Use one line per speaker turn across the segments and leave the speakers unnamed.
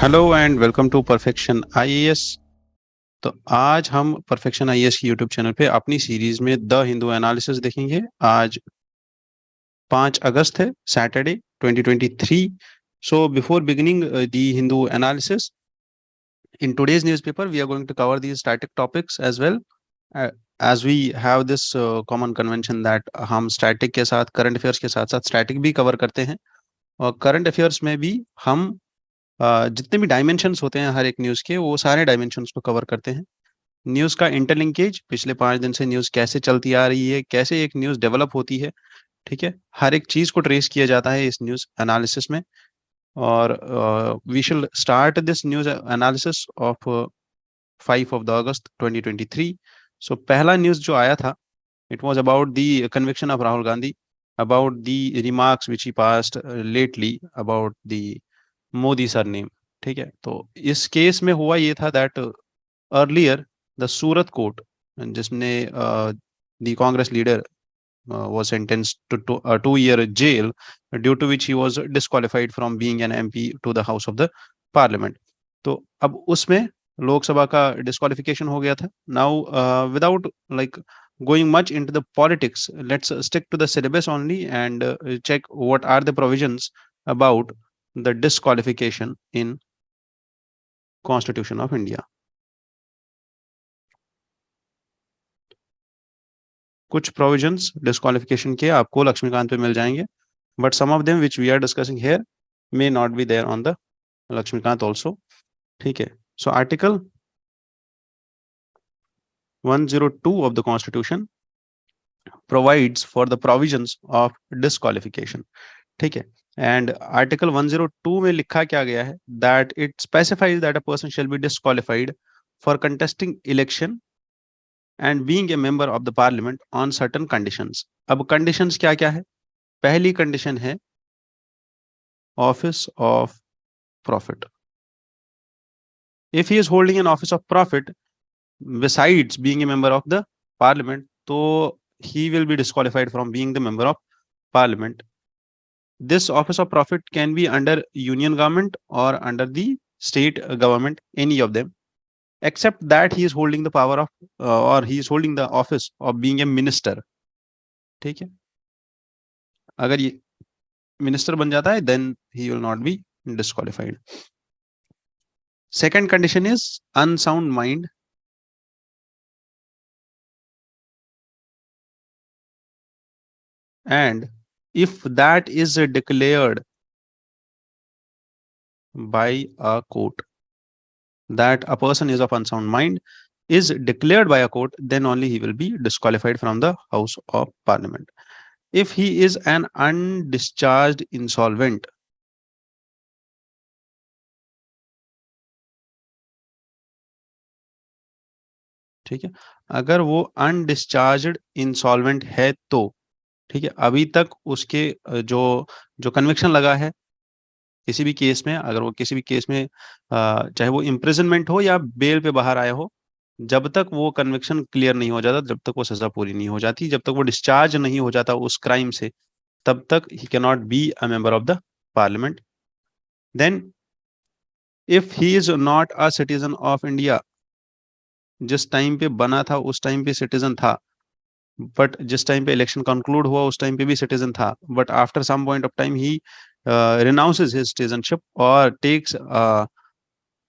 Hello and welcome to perfection IAS. तो आज हम परफेक्शन आईएएस की यूट्यूब चैनल पे अपनी सीरीज में द हिंदू एनालिसिस देखेंगे। आज 5 अगस्त है, Saturday 2023। So before beginning the Hindu analysis in today's newspaper, we are going to cover these static topics as well, as we have this common convention that हम static के साथ current affairs के साथ साथ static भी cover करते हैं। और current affairs में भी हम जितने भी डायमेंशंस होते हैं हर एक न्यूज़ के, वो सारे डायमेंशंस को कवर करते हैं। न्यूज़ का इंटरलिंकेज, पिछले 5 दिन से न्यूज़ कैसे चलती आ रही है, कैसे एक न्यूज़ डेवलप होती है, ठीक है, हर एक चीज़ को ट्रेस किया जाता है इस न्यूज़ एनालिसिस में। और we should start this news analysis of 5 August 2023। So पहला न्यूज़ जो आया था, it was about the conviction of Rahul Gandhi, about the remarks which he passed lately about the Modi surname. ठीक है, तो इस केस में हुआ ये था that earlier the Surat court, जिसने the Congress leader was sentenced to a 2 year jail, due to which he was disqualified from being an MP to the House of the Parliament. तो अब उसमें लोकसभा का डिस्क्वालिफिकेशन हो गया था। Now without like going much into the politics, let's stick to the syllabus only and check what are the provisions about the disqualification in Constitution of India. कुछ provisions disqualification के आपको लक्ष्मीकांत पे मिल जाएंगे, but some of them which we are discussing here may not be there on the Laxmikanth also. ठीक है, so article 102 of the Constitution provides for the provisions of disqualification. ठीक है, एंड आर्टिकल 102 में लिखा क्या गया है, that it specifies that a person shall be disqualified for contesting election and being a member of the parliament on certain conditions. अब conditions क्या क्या है? पहली कंडीशन है office of profit. If he is holding an office of profit besides being a member of the parliament, so he will be disqualified from being the member of parliament. This office of profit can be under union government or under the state government, any of them, except that he is holding the power of or he is holding the office of being a minister. ठीक है, अगर ये minister बन जाता है, then he will not be disqualified. Second condition is unsound mind. And if that is declared by a court, that a person is of unsound mind is declared by a court, then only he will be disqualified from the House of Parliament. If he is an undischarged insolvent, ठीक है, अगर वो अनडिस्चार्ज्ड insolvent है तो ठीक है, अभी तक उसके जो जो कन्विक्शन लगा है किसी भी केस में, अगर वो किसी भी केस में चाहे वो इम्प्रिजनमेंट हो या बेल पे बाहर आया हो, जब तक वो कन्विक्शन क्लियर नहीं हो जाता, जब तक वो सजा पूरी नहीं हो जाती, जब तक वो डिस्चार्ज नहीं हो जाता उस क्राइम से, तब तक he can not be a member of the parliament. Then if he is not a citizen of India, जिस टाइम पे बना था उस टाइम पे सिटीजन था, बट जिस टाइम पे इलेक्शन कंक्लूड हुआ उस टाइम पे भी सिटीजन था, but after some point of time he renounces his citizenship or takes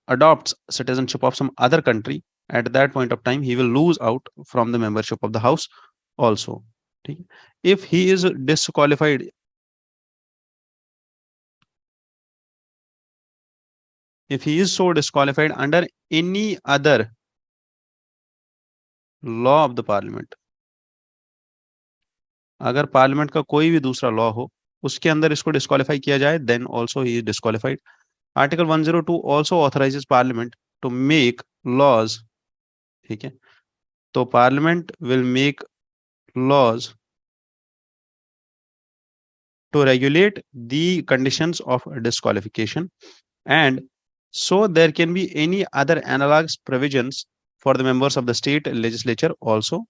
adopts citizenship of some other country, at that point of time he will lose out from the membership of the house also. If he is disqualified, if he is so disqualified under any other law of the parliament, अगर parliament का कोई भी दूसरा law हो उसके अंदर इसको disqualify किया जाए, then also he is disqualified. Article 102 also authorizes parliament to make laws. ठीक है, तो parliament will make laws to regulate the conditions of disqualification, and so there can be any other analogous provisions for the members of the state legislature also.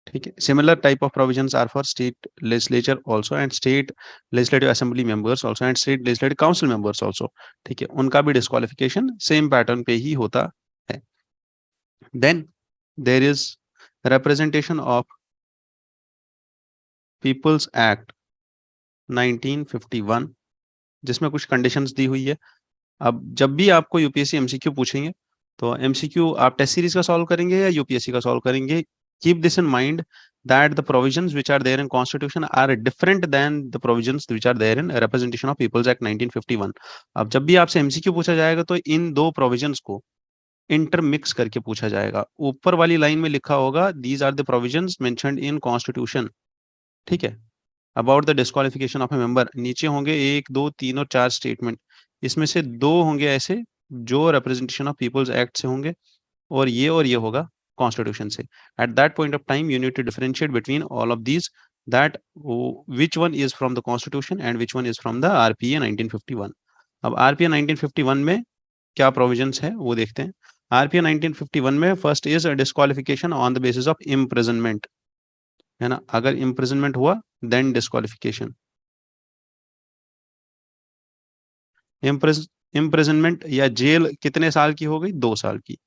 ठीक है। Similar type of provisions are for state legislature also and state legislative assembly members also and state legislative council members also. ठीक है, उनका भी disqualification same pattern पे ही होता है। Then there is representation of peoples act 1951, जिसमें कुछ कंडीशंस दी हुई है। अब जब भी आपको यूपीएससी एमसीक्यू पूछेंगे तो एमसीक्यू आप टेस्ट सीरीज का सॉल्व करेंगे या यूपीएससी का सॉल्व करेंगे, keep this in mind that the provisions which are there in constitution are different than the provisions which are there in representation of peoples act 1951। अब जब भी आपसे एमसीक्यू पूछा जाएगा तो इन दो प्रोविजंस को इंटरमिक्स करके पूछा जाएगा। ऊपर वाली लाइन में लिखा होगा these are the provisions mentioned in constitution, ठीक है, about the disqualification of a member. नीचे होंगे 1 2 3 और 4 स्टेटमेंट, इसमें से 2 होंगे ऐसे जो रिप्रेजेंटेशन ऑफ पीपल्स एक्ट से होंगे और ये होगा कॉन्स्टिट्यूशन से। At that point of time you need to differentiate between all of these, that which one is from the constitution and which one is from the RPA 1951। अब RPA 1951 में क्या provisions है वो देखते हैं। आरपीए 1951 में first is disqualification on the basis of imprisonment, है ना, अगर इम्प्रिजनमेंट हुआ देन डिस्क्वालिफिकेशन। इम्प्रिजनमेंट या जेल कितने साल की हो गई? 2 साल की,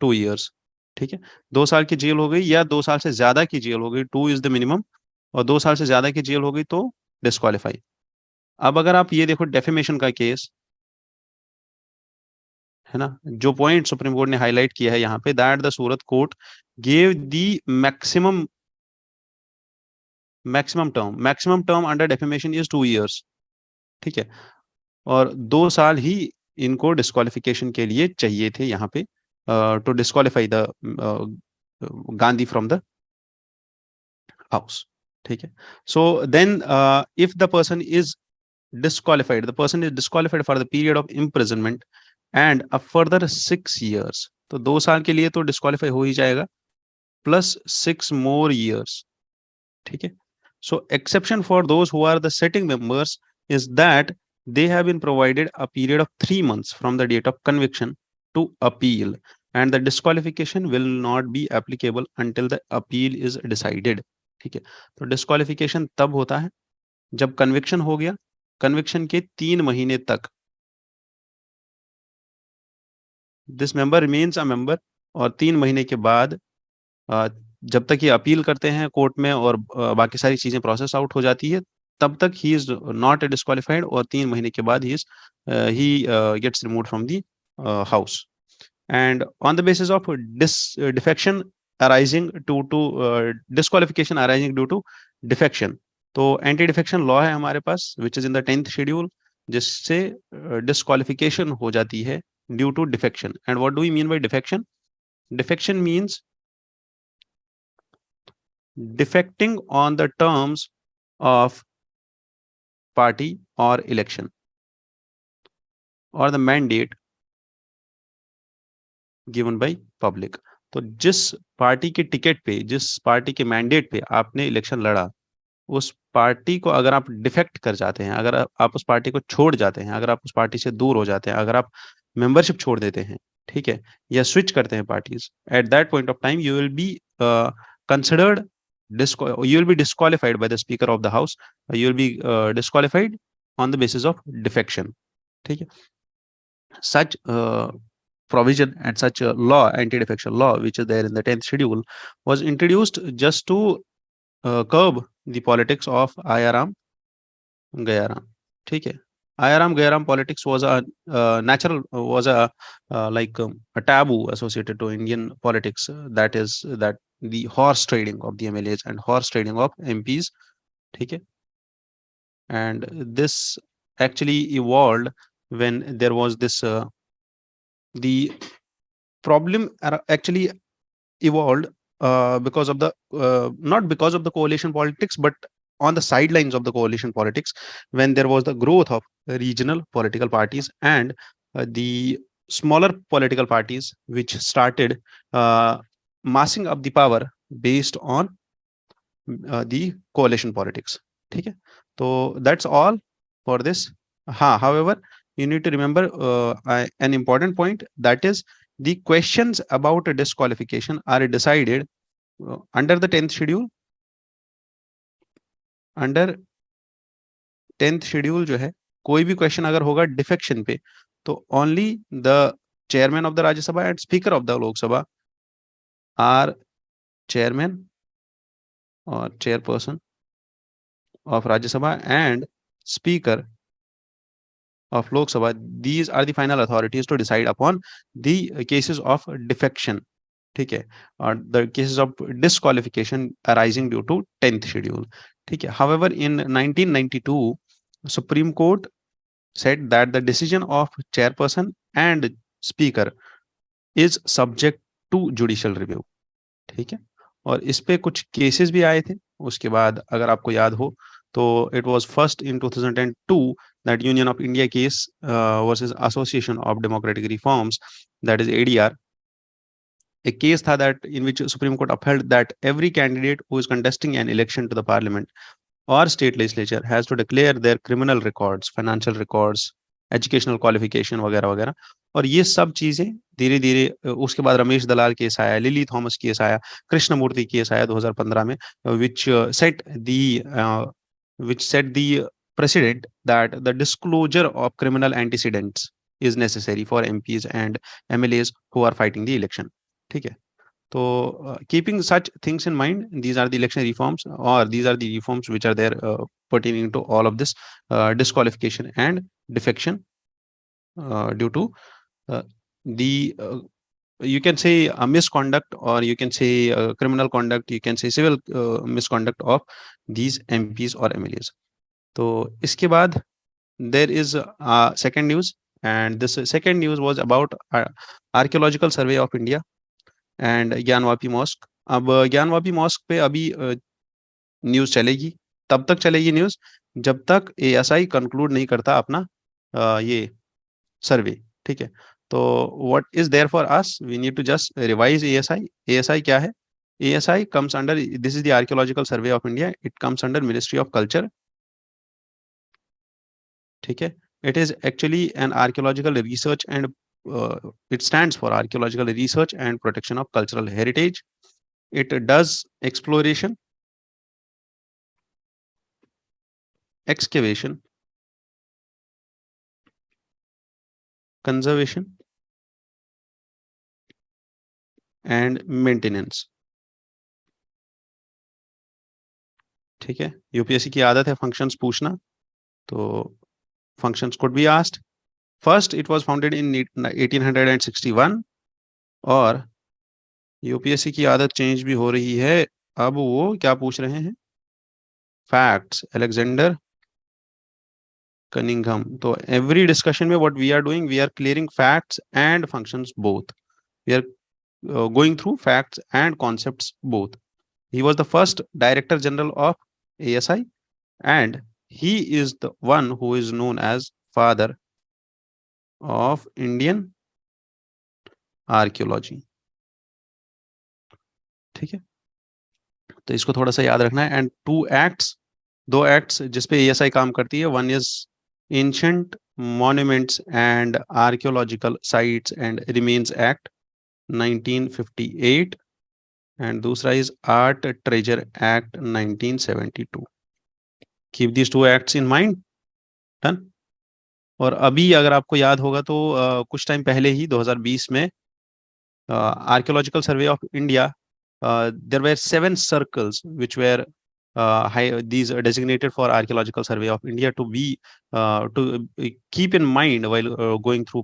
2 इयर्स। ठीक है, 2 साल की जेल हो गई या 2 साल से ज्यादा की जेल हो गई, 2 इज द मिनिमम, और 2 साल से ज्यादा की जेल हो गई तो डिस्क्वालीफाई। अब अगर आप ये देखो डेफेमेशन का केस, है ना, जो पॉइंट सुप्रीम कोर्ट ने हाईलाइट किया है यहाँ पे, that the Surat court gave the maximum term under defamation is 2 years. ठीक है, और 2 साल ही इनको डिस्क्वालिफिकेशन के लिए चाहिए थे यहाँ पे, to disqualify the Gandhi from the house. ठीक है, so then if the person is disqualified, the person is disqualified for the period of imprisonment and a further 6 years, तो 2 साल के लिए तो डिस्क्वालीफाई हो ही जाएगा, प्लस 6 more years। ठीक है, so exception for those who are the sitting members is that they have been provided a period of 3 months from the date of conviction to appeal and the disqualification will not be applicable until the appeal is decided। ठीक है, तो disqualification तब होता है जब conviction हो गया, conviction के 3 महीने तक this member remains a member, और 3 महीने के बाद जब तक ये अपील करते हैं कोर्ट में और बाकी सारी चीजें प्रोसेस आउट हो जाती है, तब तक ही इज नॉट डिस्क्वालिफाइड, और 3 महीने के बाद ही gets removed from the house. And on the basis of defection arising to disqualification arising due to defection, तो एंटी डिफेक्शन लॉ है हमारे पास which is in the 10th schedule, जिससे डिस्क्वालिफिकेशन हो जाती है due to defection. And what do we mean by defection? Defection means defecting on the terms of party or election or the mandate given by public। तो जिस party के ticket पे, जिस party के मैंडेट पे आपने इलेक्शन लड़ा, उस पार्टी को अगर आप डिफेक्ट कर जाते हैं, अगर आप उस पार्टी को छोड़ जाते हैं, अगर आप उस पार्टी से दूर हो जाते हैं, अगर आप मेंबरशिप छोड़ देते हैं, ठीक है, या स्विच करते हैं parties, eight that point of time you will be considered you will be disqualified by the speaker of the house, you will be disqualified on the basis of defection। ठीक है, such provision and such a law, anti-defection law, which is there in the 10th schedule, was introduced just to curb the politics of ayaram gayaram। ठीक है, ayaram gayaram politics was a natural, was a a taboo associated to Indian politics, that is that the horse trading of the MLAs and horse trading of MPs। ठीक है, and this actually evolved when there was this the problem actually evolved because of the not because of the coalition politics, but on the sidelines of the coalition politics, when there was the growth of regional political parties and the smaller political parties which started massing up the power based on the coalition politics। ठीक है, तो that's all for this। हाँ, however you need to remember an important point, that is the questions about disqualification are decided under the 10th schedule. Under 10th schedule जो है, कोई भी question अगर होगा डिफेक्शन पे, तो only the chairman of the Rajya Sabha and speaker of the Lok Sabha are chairman और chairperson of Rajya Sabha and Speaker of Lok Sabha, these are the final authorities to decide upon the cases of defection. ठीक है, और the cases of disqualification arising due to 10th schedule. ठीक है, however in 1992 Supreme Court said that the decision of chairperson and speaker is subject to judicial review. ठीक है, और इस पे कुछ केसेस भी आए थे उसके बाद, अगर आपको याद हो तो it was first in 2002 that union of India case versus association of democratic reforms, that is ADR. A case था that in which Supreme Court upheld that every candidate who is contesting an election to the parliament or state legislature has to declare their criminal records, financial records, educational qualification वगैरह वगैरह. और ये सब चीजें धीरे धीरे, उसके बाद रमेश दलाल केस आया, लिली थॉमस केस आया, कृष्णमूर्ति केस आया 2015 में, which set the precedent that the disclosure of criminal antecedents is necessary for MPs and MLAs who are fighting the election. ठीक है, तो keeping such things in mind, these are the election reforms, or these are the reforms which are there pertaining to all of this disqualification and defection due to the you can say a misconduct, or you can say criminal conduct, you can say civil misconduct of these MPs or MLAs. तो इसके बाद there is a second news, and this second news was about archaeological survey of India and Gyanvapi mosque. अब Gyanvapi mask पे अभी news चलेगी, तब तक चलेगी न्यूज जब तक एएसआई कंक्लूड नहीं करता अपना ये सर्वे. ठीक है, तो what is there for us, we need to just revise ASI. ASI क्या है? ASI comes under, this is the archaeological survey of India, it comes under ministry of culture. ठीक है, it is actually an archaeological research and it stands for archaeological research and protection of cultural heritage. It does exploration, excavation, conservation and maintenance. ठीक है, UPSC की आदत है functions पूछना, तो functions could be asked. First it was founded in 1861, और UPSC की आदत चेंज भी हो रही है. अब वो क्या पूछ रहे हैं? Facts, Alexander Cunningham. तो एवरी डिस्कशन में what we are doing, we are clearing facts and functions both. We are going through facts and concepts both. He was the first Director General of ASI, and he is the one who is known as father of Indian archaeology. ठीक है, तो इसको थोड़ा सा याद रखना है. And दो एक्ट्स जिसपे एएसआई काम करती है, one is ancient monuments and archaeological sites and remains act 1958, and दूसरा is art treasure act 1972. Keep these two acts in mind. Done. और अभी अगर आपको याद होगा तो कुछ टाइम पहले ही 2020 में archaeological survey of India, there were 7 circles which were these are designated for archaeological survey of India to be to keep in mind while going through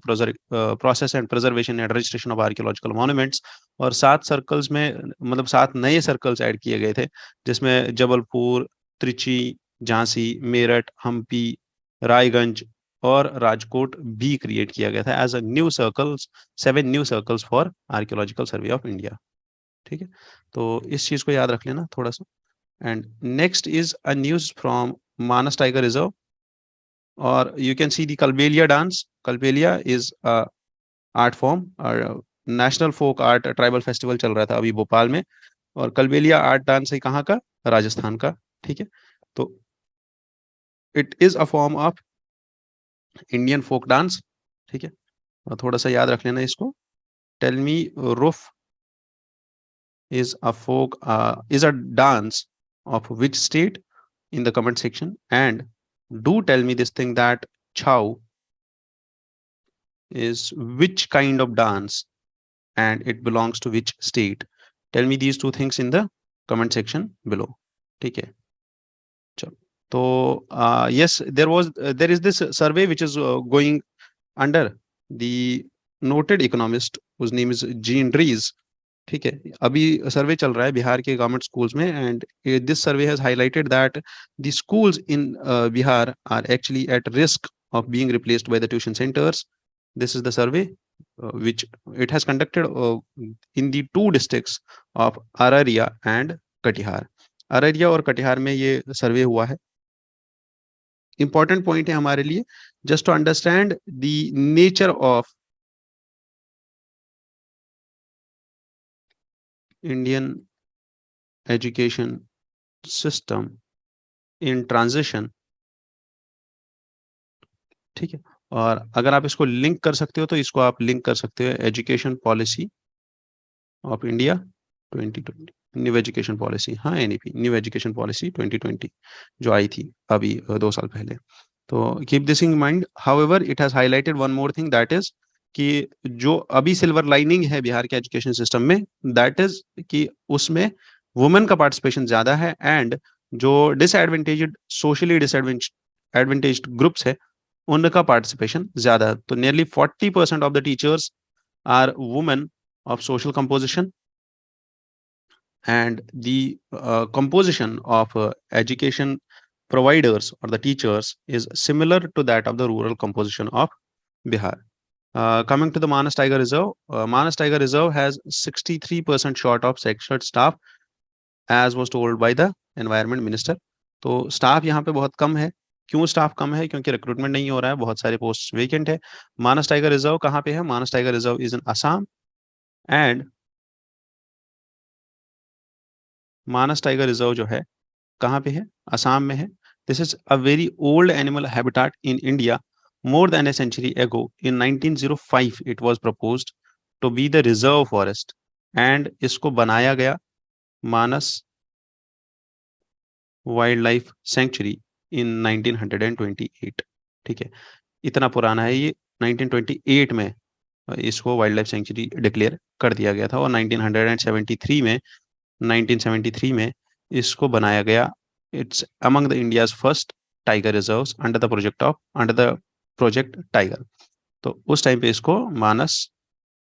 process and preservation and registration of archaeological monuments. और 7 circles में, मतलब 7 नए circles add किए गए थे, जिसमें जबलपुर, त्रिची, झांसी, मेरठ, हम्पी, रायगंज और राजकोट भी क्रिएट किया गया था as a new circles, 7 new circles for archaeological survey of India. ठीक है, तो इस चीज को याद रख लेना थोड़ा सा. And next is a news from Manas tiger reserve, और you can see the Kalbelia dance. Kalbelia is art form, national folk art tribal festival चल रहा था अभी भोपाल में, और कलबेलिया आर्ट डांस है कहाँ का? राजस्थान का. ठीक है, तो it is a form of Indian folk dance. ठीक है, थोड़ा सा याद रख लेना इसको. tell me roof is a dance of which state in the comment section, and do tell me this thing that chow is which kind of dance and it belongs to which state. Tell me these two things in the comment section below. ठीक है, चलो. तो yes, there is this survey which is going under the noted economist whose name is Jean Dries. ठीक है, अभी सर्वे चल रहा है बिहार के गवर्नमेंट स्कूल्स में, and this survey has highlighted that the schools in Bihar are actually at risk of being replaced by the tuition centers. This is the survey which it has conducted in the two districts of Araria and Katihar. Araria और कटिहार में ये सर्वे हुआ है. Important point है हमारे लिए, just to understand the nature of Indian education system in transition. ठीक है, और अगर आप इसको लिंक कर सकते हो तो इसको आप लिंक कर सकते हो education policy of India 2020, new education policy. हाँ, एनईपी, न्यू एजुकेशन पॉलिसी 2020 जो आई थी अभी 2 साल पहले. तो keep this in mind. However it has highlighted one more thing, that is कि जो अभी सिल्वर लाइनिंग है बिहार के एजुकेशन सिस्टम में, दैट इज कि उसमें वुमेन का पार्टिसिपेशन ज्यादा है, एंड जो डिसएडवांटेज्ड, सोशली डिसएडवांटेज्ड ग्रुप्स है उनका पार्टिसिपेशन ज्यादा. तो nearly 40% of the teachers are women of social composition, and the composition of education providers or the teachers is similar to that of the rural composition of Bihar. Coming to the Manas Tiger Reserve, Manas Tiger Reserve has 63% short of section staff as was told by the environment minister. तो staff यहाँ पे बहुत कम है. क्यों staff कम है? क्योंकि recruitment नहीं हो रहा है, बहुत सारे पोस्ट वेकेंट है. मानस टाइगर रिजर्व कहाँ पे है? Manas tiger reserve is in Assam, and Manas tiger reserve जो है कहाँ पे है? असम में है. This is a very old animal habitat in India. More than a century ago in 1905 it was proposed to be the reserve forest, and इसको बनाया गया Manas wildlife sanctuary in 1928. ठीक है, इतना पुराना है ये. 1928 में इसको वाइल्ड लाइफ सेंचुरी डिक्लेयर कर दिया गया था, और 1973 में इसको बनाया गया. It's among the India's first tiger reserves under the project tiger. तो उस टाइम पे इसको मानस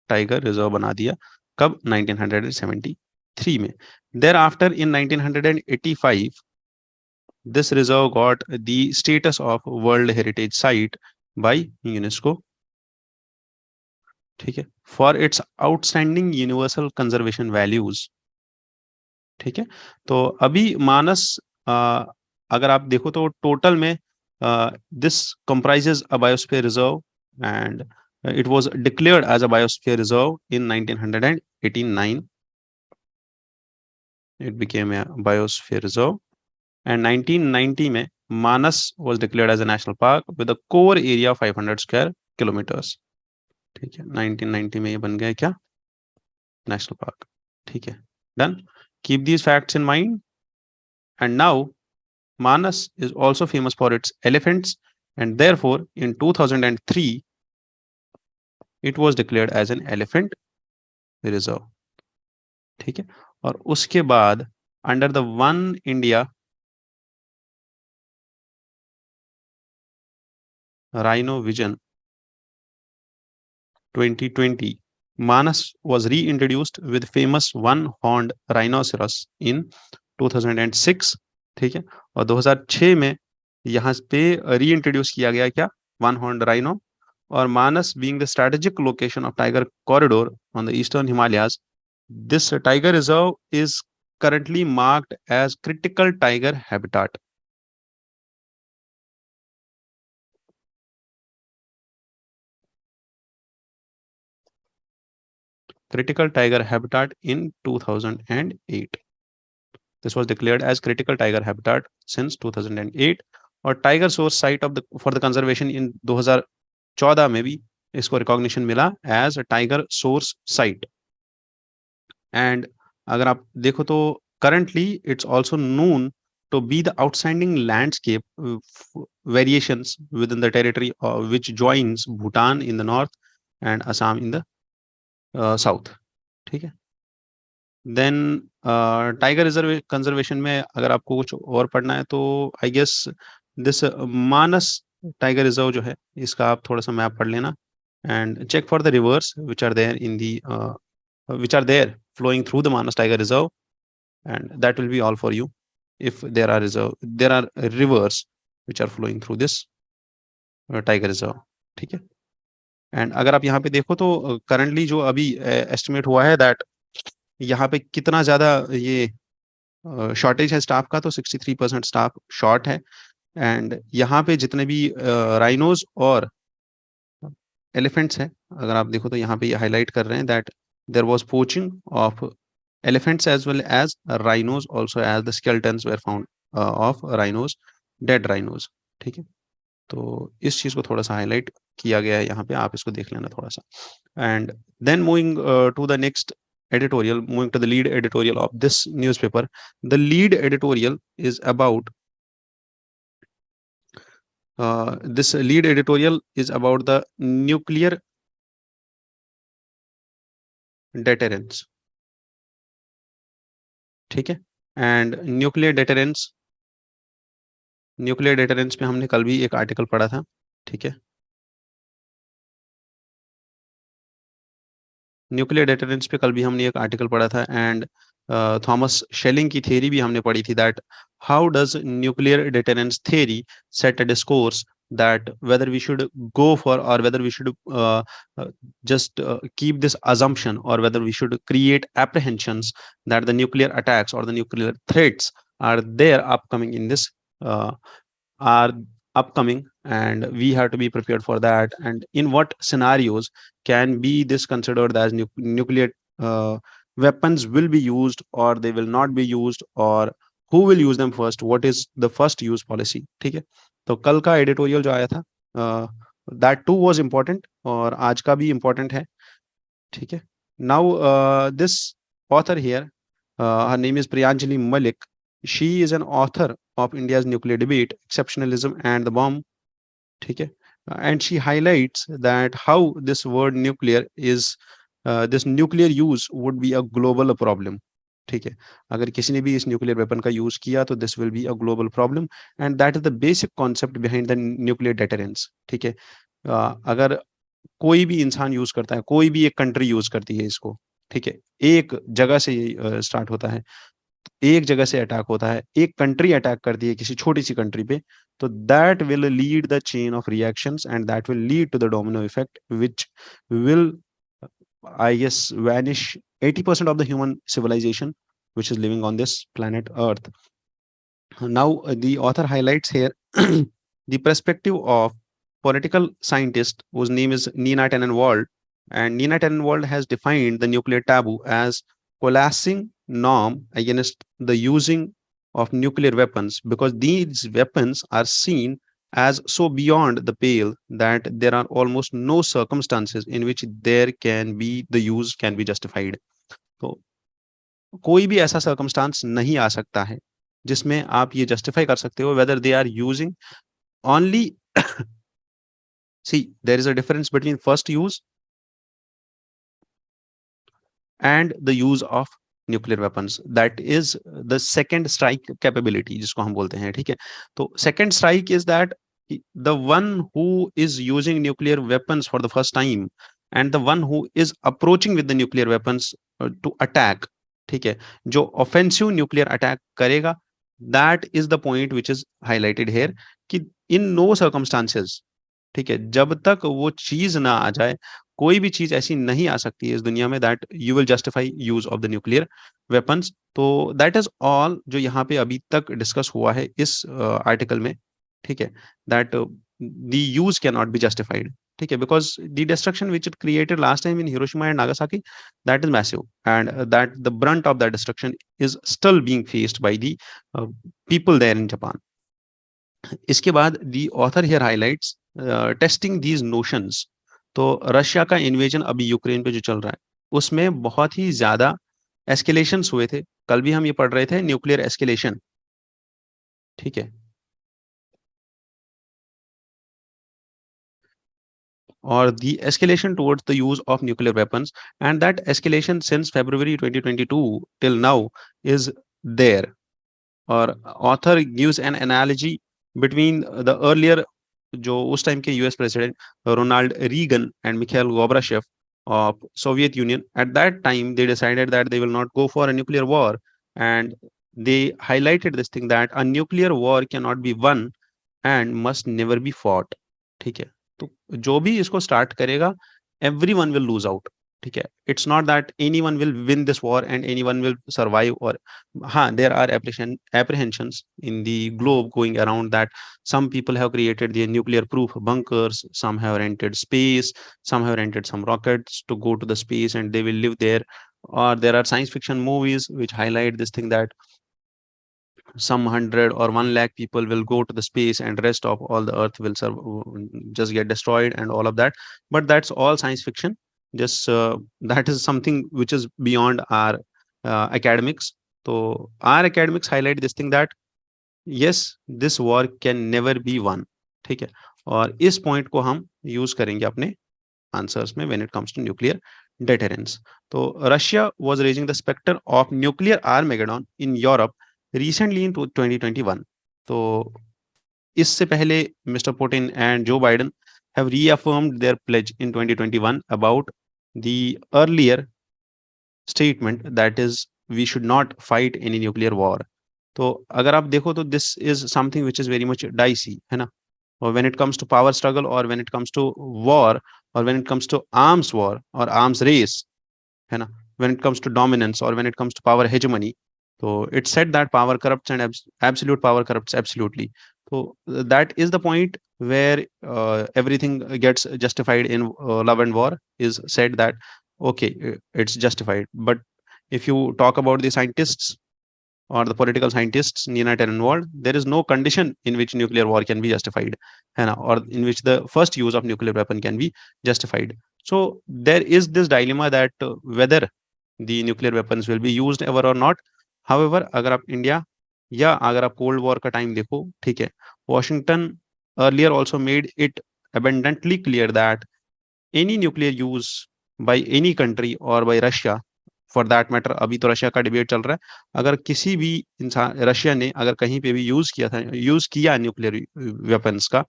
टाइगर रिजर्व बना दिया. कब? 1973 में. Thereafter in 1985 this reserve got the status of World Heritage Site by UNESCO. ठीक है, for its outstanding universal conservation values. ठीक है, तो अभी मानस अगर आप देखो तो टोटल में this comprises a biosphere reserve, and it was declared as a biosphere reserve in 1989. It became a biosphere reserve, and 1990 में मानस was declared as a national park with a core area of 500 square kilometers. ठीक है, 1990 में ये बन गया क्या? National park. ठीक है, done. Keep these facts in mind. And now Manas is also famous for its elephants, and therefore in 2003 it was declared as an elephant reserve. ठीक है, और उसके बाद under the one India Rhino Vision 2020, Manas was reintroduced with famous one-horned rhinoceros in 2006. ठीक है, और 2006 में यहाँ पे रीइंट्रोड्यूस किया गया क्या? One horn rhino. और Manas being the strategic location of tiger corridor on the eastern Himalayas, this tiger reserve is currently marked as critical tiger habitat. Critical tiger habitat in 2008. This was declared as critical tiger habitat since 2008. और tiger source site of the for the conservation in 2014 में भी इसको recognition मिला as tiger source site. And अगर आप देखो तो currently it's also known to be the outstanding landscape variations within the territory which joins Bhutan in the north and Assam in the south। ठीक है। देन टाइगर रिजर्व कंजर्वेशन में अगर आपको कुछ और पढ़ना है तो I guess this Manas tiger reserve जो है इसका आप थोड़ा सा मैप पढ़ लेना and check for the rivers which are there in the which are there flowing through the Manas Tiger Reserve, and that will be all for you if there are rivers which are flowing through this Tiger Reserve। ठीक है। And अगर आप यहाँ पे देखो तो currently जो अभी एस्टिमेट हुआ है दैट यहाँ पे कितना ज्यादा ये शॉर्टेज है स्टाफ का, तो 63% स्टाफ शॉर्ट है। एंड यहाँ पे जितने भी राइनोज और एलिफेंट्स हैं, अगर आप देखो तो यहाँ पे ये हाईलाइट कर रहे हैं that there was poaching of elephants as well as rhinos also, as the skeletons were found of rhinos, dead rhinos। ठीक है। तो इस चीज को थोड़ा सा हाईलाइट किया गया है यहाँ पे, आप इसको देख लेना थोड़ा सा। And then moving to the next editorial, moving to the lead editorial of this newspaper. The lead editorial is about this lead editorial is about the nuclear deterrence। ठीक है। एंड न्यूक्लियर डेटरेंस पे हमने कल भी एक article पढ़ा था। ठीक है। न्यूक्लियर डेटरेंस पे कल भी हमने एक आर्टिकल पढ़ा था एंड थॉमस शेलिंग की थ्योरी भी हमने पढ़ी थी that how does nuclear deterrence theory set a discourse that whether we should go for or whether we should just keep this assumption or whether we should create apprehensions that the nuclear attacks or the nuclear threats are there upcoming in this uh, are upcoming and we have to be prepared for that, and in what scenarios can be this considered as nuclear weapons will be used or they will not be used, or who will use them first, what is the first use policy। ठीक है। तो कल का editorial जो आया था that to was important और आज का भी इम्पोर्टेंट है। ठीक है। Now this author here, her name is Priyanjali Malik. She is an author of India's nuclear debate, exceptionalism and the bomb। ठीक है। And she highlights that how this word nuclear is this nuclear use would be a global problem। ठीक है। अगर किसी ने भी इस nuclear weapon का यूज किया तो this will be a global problem and that is the basic concept behind the nuclear deterrence. ठीक है। अगर कोई भी इंसान यूज करता है, कोई भी एक कंट्री यूज करती है इसको, ठीक है, एक जगह से स्टार्ट होता है, एक जगह से अटैक होता है, एक कंट्री अटैक करती है किसी छोटी सी कंट्री पे, तो that will lead the chain of reactions and that will lead to the domino effect which will I guess vanish 80% of the human civilization which is living on this planet Earth। Now, the author highlights here the perspective of political scientist whose name is Nina Tennenwald, and Nina Tennenwald has defined the nuclear taboo as coalescing norm against the using of nuclear weapons because these weapons are seen as so beyond the pale that there are almost no circumstances in which there can be the use can be justified। तो कोई भी ऐसा circumstance नहीं आ सकता है जिसमें आप ये जस्टिफाई कर सकते हो whether they are using only see there is a difference between first use and the use of nuclear weapons, that is the second strike capability जिसको हम बोलते हैं। ठीक है। तो second strike is that the one who is using nuclear weapons for the first time and the one who is approaching with the nuclear weapons to attack, ठीक है, जो ऑफेंसिव न्यूक्लियर अटैक करेगा, that is the point which is highlighted here कि in no circumstances, ठीक है, जब तक वो चीज ना आ जाए, कोई भी चीज ऐसी नहीं आ सकती है इस दुनिया में that you will justify use of the nuclear weapons. तो दैट इज ऑल जो यहाँ पे अभी तक डिस्कस हुआ है इस आर्टिकल में। ठीक है। That the use can not be justified. ठीक है। Because the destruction which it created last time in Hiroshima and Nagasaki, that is massive and that the brunt of that destruction is still being faced by the people there in Japan. इसके बाद the author here highlights testing these notions. तो Russia का invasion अभी Ukraine पे जो चल रहा है उसमें बहुत ही ज्यादा एस्केलेशंस हुए थे। कल भी हम ये पढ़ रहे थे, न्यूक्लियर एस्केलेशन। ठीक है। or the escalation towards the use of nuclear weapons, and that escalation since February 2022 till now is there. Or author gives an analogy between the earlier जो उस टाइम के US president Ronald Reagan and Mikhail Gorbachev of Soviet Union. At that time, they decided that they will not go for a nuclear war, and they highlighted this thing that a nuclear war cannot be won and must never be fought. ठीक है। तो जो भी इसको start करेगा, everyone will lose out. ठीक है। It's not that anyone will win this war and anyone will survive. Or हाँ, there are apprehensions in the globe going around that some people have created the nuclear proof bunkers, some have rented space, some have rented some rockets to go to the space and they will live there. Or there are science fiction movies which highlight this thing that some 100 or 1 lakh people will go to the space and rest of all the earth will just get destroyed and all of that. But that's all science fiction. Just that is something which is beyond our academics. So our academics highlight this thing that yes, this war can never be won. ठीक है। और इस point को हम use करेंगे अपने answers में when it comes to nuclear deterrence. तो Russia was raising the spectre of nuclear Armageddon in Europe recently in 2021। तो इससे पहले mister Putin and Joe Biden have reaffirmed their pledge in 2021 about the earlier statement that is we should not fight any nuclear war. तो अगर आप देखो तो this is something which is very much dicey, है ना। or when it comes to power struggle, or when it comes to war, or when it comes to arms war or arms race, है ना, when it comes to dominance or when it comes to power hegemony, so it said that power corrupts and absolute power corrupts absolutely. So that is the point where everything gets justified in love and war is said that okay, it's justified. But if you talk about the scientists or the political scientists united involved, there is no condition in which nuclear war can be justified, है ना, or in which the first use of nuclear weapon can be justified. So there is this dilemma that whether the nuclear weapons will be used ever or not. However, अगर आप India या अगर आप cold war का time देखो, ठीक है, Washington earlier also made it abundantly clear that any nuclear use by any country or by Russia for that matter, अभी तो रशिया का डिबेट चल रहा है, अगर किसी भी इंसान रशिया ने अगर कहीं पे भी यूज किया न्यूक्लियर वेपन्स का,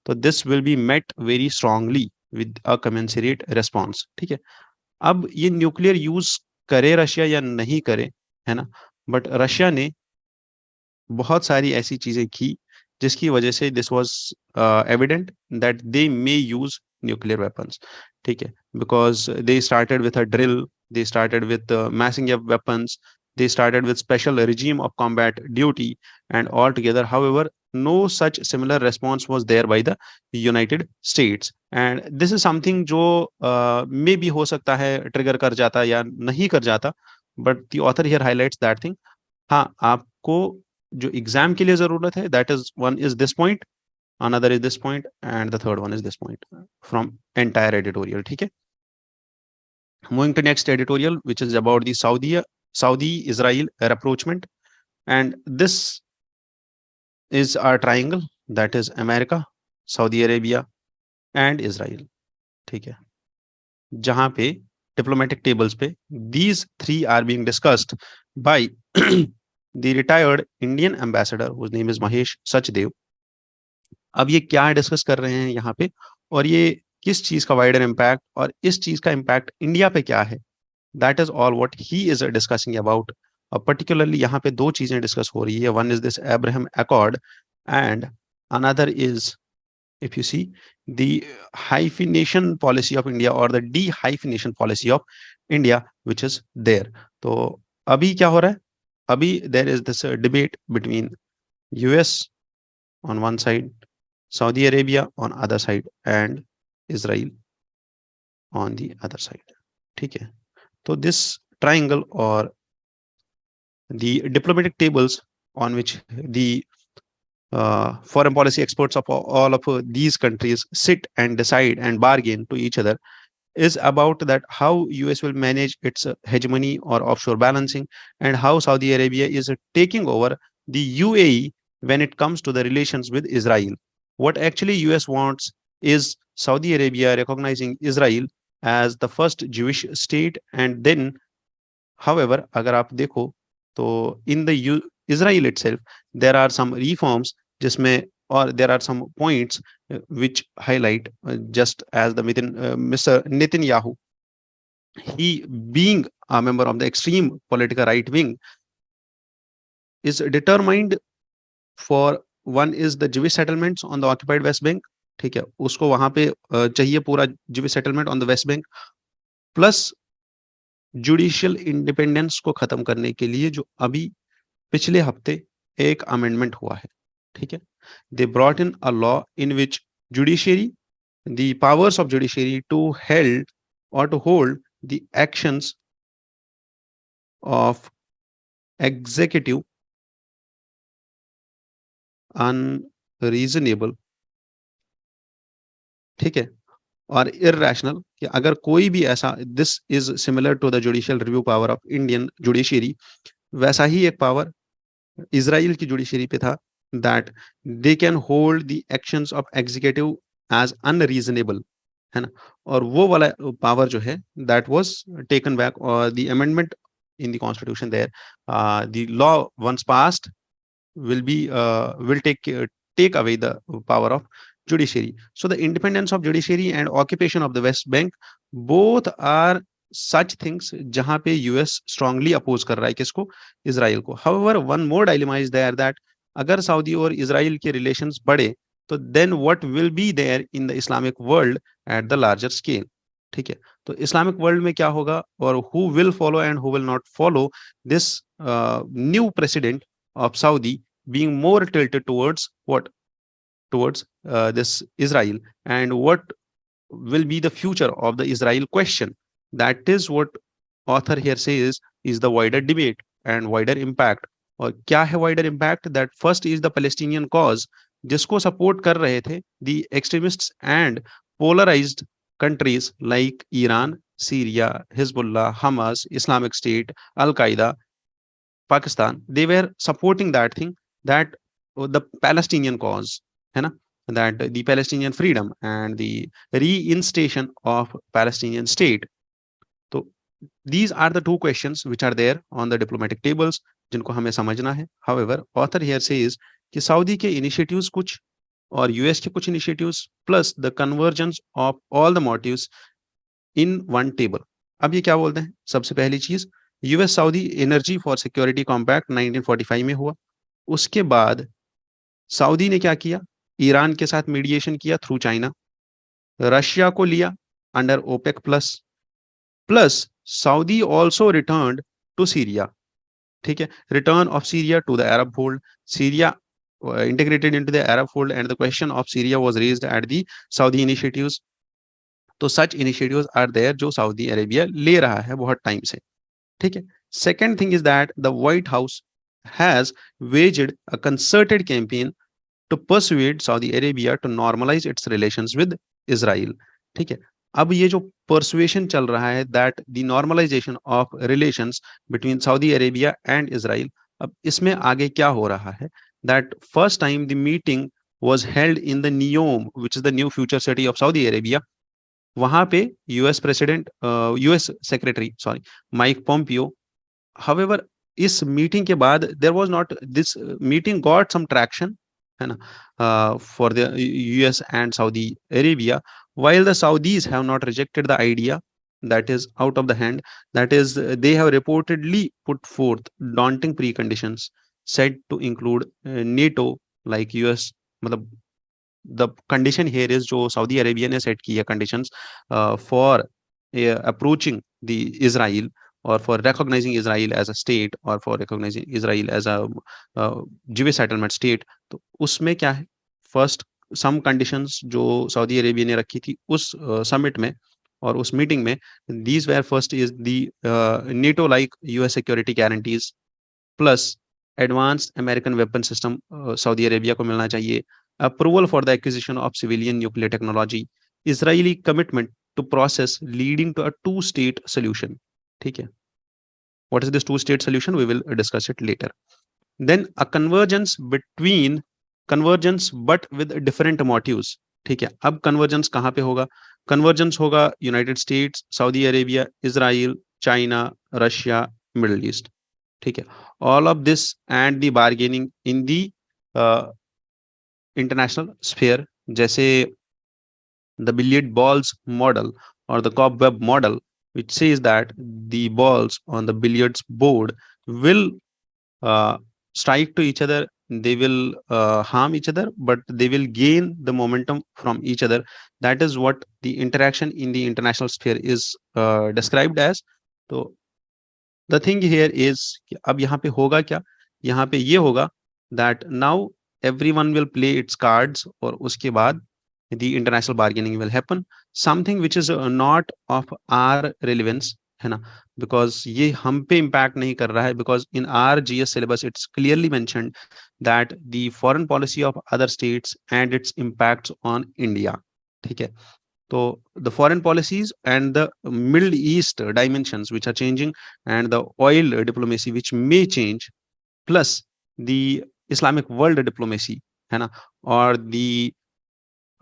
तो this will be met very strongly with a commensurate response. ठीक है। अब ये न्यूक्लियर यूज करे रशिया या नहीं करे, है ना, बट रशिया ने बहुत सारी ऐसी चीजें की जिसकी वजह से this was evident that they may use nuclear weapons. ठीक है। Because they started with a drill, they started with massing up weapons, they started with special regime of combat duty and all together. However, no such similar response was there by the United States, and this is something जो maybe हो सकता है trigger कर जाता या नहीं कर जाता, but the author here highlights that thing. हाँ, आपको जो एग्जाम के लिए जरूरत है, that is one is this point, another is this point, and the third one is this point from entire editorial. ठीक है। Moving to next editorial, which is about the Saudi-Israel rapproachement, and this is our triangle, that is America, Saudi Arabia and Israel. ठीक है। जहां पे diplomatic tables पे these three are being discussed by the retired Indian ambassador whose name is Mahesh Sachdev. अब ये क्या discuss कर रहे हैं यहाँ पे, और ये किस चीज का वाइडर इम्पैक्ट और इस चीज का इम्पैक्ट इंडिया पे क्या है, that is all what he is discussing about. Particularly यहाँ पे दो चीजें डिस्कस हो रही है, one is this Abraham accord and another is if you see the hyphenation policy of India or the de-hyphenation policy of India which is there. तो अभी क्या हो रहा है, अभी there is this debate between US on one side, Saudi Arabia on other side and Israel on the other side. ठीक है। तो this triangle or the diplomatic tables on which the foreign policy experts of all of these countries sit and decide and bargain to each other is about that how US will manage its hegemony or offshore balancing, and how Saudi Arabia is taking over the UAE when it comes to the relations with Israel. What actually US wants is Saudi Arabia recognizing Israel as the first Jewish state, and then, however, अगर आप देखो तो in the Israel itself there are some reforms जिसमें, or there are some points which highlight, just as the Mr. Netanyahu, he being a member of the extreme political right wing, is determined for one is the Jewish settlements on the occupied West Bank. ठीक है, उसको वहां पे चाहिए पूरा Jewish settlement on the West Bank, plus judicial independence को खत्म करने के लिए जो अभी पिछले हफ्ते एक अमेंडमेंट हुआ है. ठीक है, they brought in a law in which judiciary, the powers of judiciary to held or to hold the actions of executive unreasonable, ठीक है, और irrational, कि अगर कोई भी ऐसा, this is similar to the judicial review power of Indian judiciary, वैसा ही एक पावर इजराइल की जुडिशियरी पे था, that they can hold the actions of executive as unreasonable, है ना. और वो वाला पावर जो है दैट वाज टेकन बैक, और the amendment in the constitution there, the law once passed will take away the power of judiciary. So the independence of judiciary and occupation of the West Bank, both are such things जहां पे US strongly oppose कर रहा है किसको, Israel को. However, one more dilemma is there that अगर Saudi और Israel के relations बढ़े तो then what will be there in the Islamic world at the larger scale. ठीक है, तो इस्लामिक वर्ल्ड में क्या होगा, और who will follow and who will not follow this new precedent of Saudi being more tilted towards what, towards this Israel, and what will be the future of the Israel question. That is what author here says is the wider debate and wider impact. और क्या है wider impact? That first is the Palestinian cause, जिसको support कर रहे थे the extremists and polarized countries like Iran, Syria, Hezbollah, Hamas, Islamic State, Al Qaeda, Pakistan. They were supporting that thing, that the Palestinian cause, है ना, that the Palestinian freedom and the reinstation of Palestinian state. तो these are the two questions which are there on the diplomatic tables, जिनको हमें समझना है. However, author here says कि Saudi के initiatives कुछ और यूएस के कुछ initiatives plus the convergence of all the motives in one table. अब ये क्या बोलते हैं? सबसे पहली चीज, US Saudi energy for security compact 1945 में हुआ. उसके बाद सऊदी ने क्या किया? ईरान के साथ मीडिएशन किया थ्रू चाइना, रशिया को लिया under OPEC plus, plus Saudi also returned to Syria. ठीक है, return of Syria to the Arab fold, Syria integrated into the Arab fold, and the question of Syria was raised at the Saudi initiatives. तो such initiatives are there जो Saudi Arabia ले रहा है बहुत time से. ठीक है, second thing is that the White House has waged a concerted campaign to persuade Saudi Arabia to normalize its relations with Israel. ठीक है, अब ये जो persuasion चल रहा है that the normalization of relations between Saudi Arabia and Israel, अब इसमें आगे क्या हो रहा है, that first time the meeting was held in the NEOM, which is the new future city of Saudi Arabia. वहां पे US president, US secretary sorry Mike Pompeo. However, इस मीटिंग के बाद there was not this meeting got some traction, है ना, for the US and Saudi Arabia, while the Saudis have not rejected the idea, that is out of the hand, that is they have reportedly put forth daunting preconditions said to include NATO like US. मतलब the condition here is जो Saudi Arabia ने set की है conditions for approaching the Israel, or for recognizing Israel as a state, or for recognizing Israel as a Jewish settlement state. तो उसमें क्या है, first some conditions जो Saudi Arabia ने रखी थी उस summit में और उस मीटिंग में, these were first is the NATO like US security guarantees, plus advanced American weapon system Saudi Arabia को मिलना चाहिए, approval for the acquisition of civilian nuclear technology, Israeli commitment to process leading to a two state solution. ठीक है, what is this two state solution, we will discuss it later. Then a convergence but with different motives। ठीक है, अब convergence कहाँ पे होगा? Convergence होगा United states, Saudi Arabia, Israel, China, Russia, middle east. ठीक है, all of this and the bargaining in the international sphere, जैसे the billiard balls model or the cobweb model, which says that the balls on the billiards board will uh, strike to each other, they will harm each other, but they will gain the momentum from each other. That is what the interaction in the international sphere is described as. So the thing here is कि अब यहाँ पे होगा क्या? यहाँ पे ये होगा that now everyone will play its cards, और उसके बाद the international bargaining will happen, something which is not of our relevance, है ना, because ये हम पे impact नहीं कर रहा है, because in our GS syllabus it's clearly mentioned that the foreign policy of other states and its impacts on India। ठीक है, so the foreign policies and the Middle East dimensions which are changing, and the oil diplomacy which may change, plus the Islamic world diplomacy, है ना, or the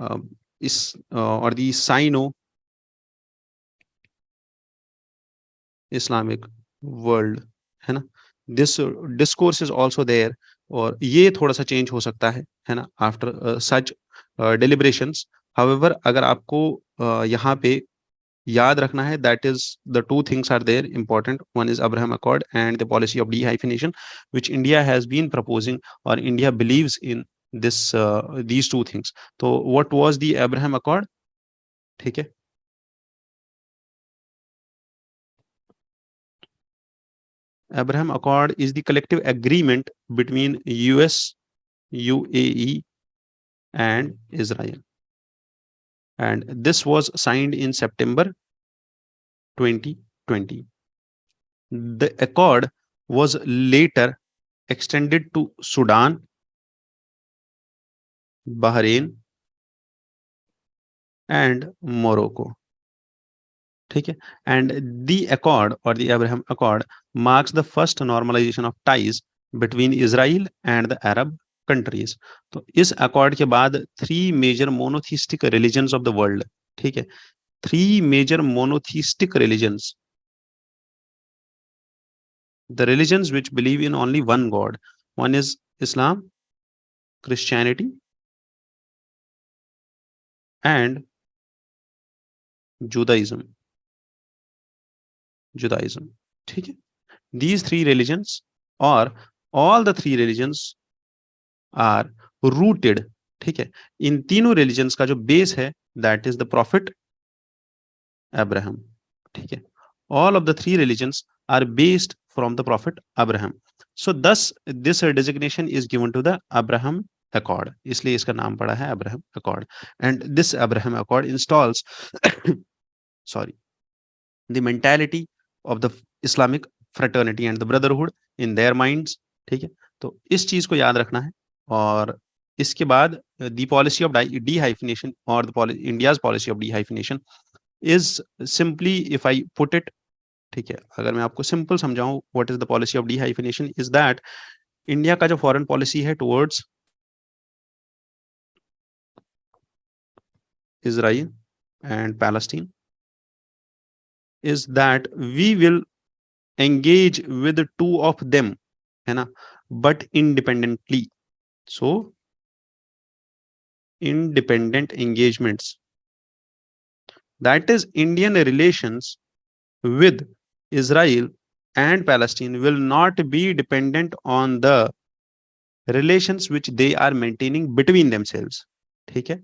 or the Sino Islamic world, है ना, this discourse is also there, और ये थोड़ा सा change हो सकता है ना, आफ्टर सच deliberations। however अगर आपको यहाँ पे याद रखना है, that is the two things are there important, one is Abraham Accord and the policy of dehyphenation which India has been proposing, or India believes in this these two things। so what was the Abraham Accord? ठीक है, Abraham Accord is the collective agreement between US, UAE and Israel, and this was signed in September 2020। The accord was later extended to Sudan, Bahrain and Morocco। ठीक है, and the accord or the Abraham Accord marks the first normalization of ties between Israel and the Arab countries। तो इस accord के बाद three major monotheistic religions of the world, ठीक है, three major monotheistic religions, the religions which believe in only one god, one is Islam, Christianity and Judaism। ठीक है, these three religions or all the three religions are rooted, ठीक है, इन तीनों religions का जो base है that is the profit Abraham. ठीक है, all of the three religions are based from the prophet Abraham, so thus this designation is given to the Abraham Accord, इसलिए इसका नाम पड़ा है Abraham Accord, and this Abraham Accord installs sorry the mentality of the Islamic fraternity and the brotherhood in their minds। ठीक है, तो इस चीज को याद रखना है, और इसके बाद the policy of dehyphenation or the India's policy of dehyphenation is simply, if I put it, ठीक है, अगर मैं आपको सिंपल समझाऊं what is the policy of dehyphenation, is that India का जो फॉरेन पॉलिसी है towards Israel and Palestine is that we will engage with the two of them, है ना, but independently। so independent engagements, that is Indian relations with Israel and Palestine will not be dependent on the relations which they are maintaining between themselves। ठीक है,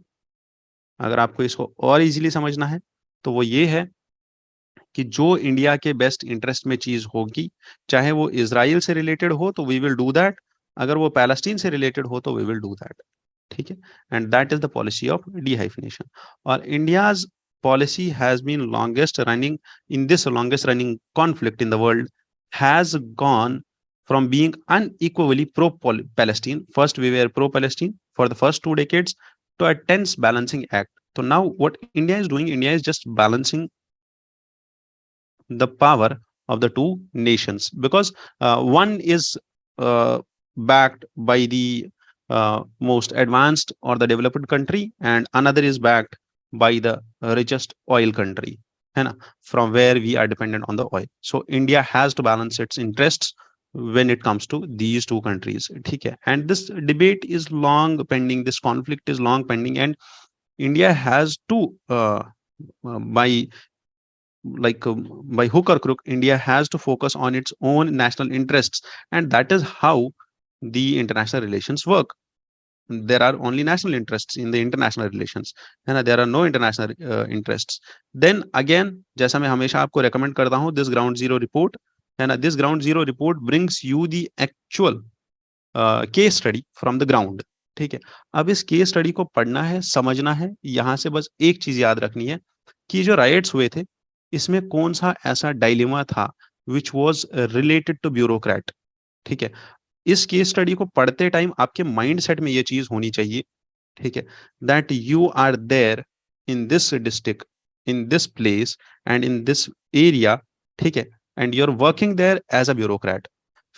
अगर आपको इसको और easily समझना है तो वो ये है कि जो इंडिया के बेस्ट इंटरेस्ट में चीज होगी, चाहे वो इजराइल से रिलेटेड हो तो वी विल डू दैट, अगर वो पैलेस्टीन से रिलेटेड हो तो वी विल डू दैट। ठीक है, and that is the policy of dehyphenation. और India's policy has been longest running in this longest running conflict in the world has gone from being unequally pro-Palestine. First, we were pro-Palestine for the first 2 decades to a tense balancing act. So now what India is doing, India is just balancing the power of the two nations, because one is backed by the most advanced or the developed country, and another is backed by the richest oil country, है ना, from where we are dependent on the oil. So India has to balance its interests when it comes to these two countries, ठीक है. And this debate is long pending, this conflict is long pending, and India has to by by hook or crook, India has to focus on its own national interests, and that is how the international relations work. There are only national interests in the international relations, and there are no international interests. Then again, जैसा मैं हमेशा आपको recommend करता हूँ, this ground zero report, है ना, this ground zero report brings you the actual case study from the ground, ठीक है. अब इस केस स्टडी को पढ़ना है, समझना है. यहां से बस एक चीज याद रखनी है कि जो राइट्स हुए थे, इसमें कौन सा ऐसा डायलेमा था which was related to bureaucrat, ठीक है. इस केस स्टडी को पढ़ते टाइम आपके माइंड सेट में ये चीज होनी चाहिए, ठीक है, that you are there in this district, in this place and in this area, ठीक है, and you are working there as a bureaucrat.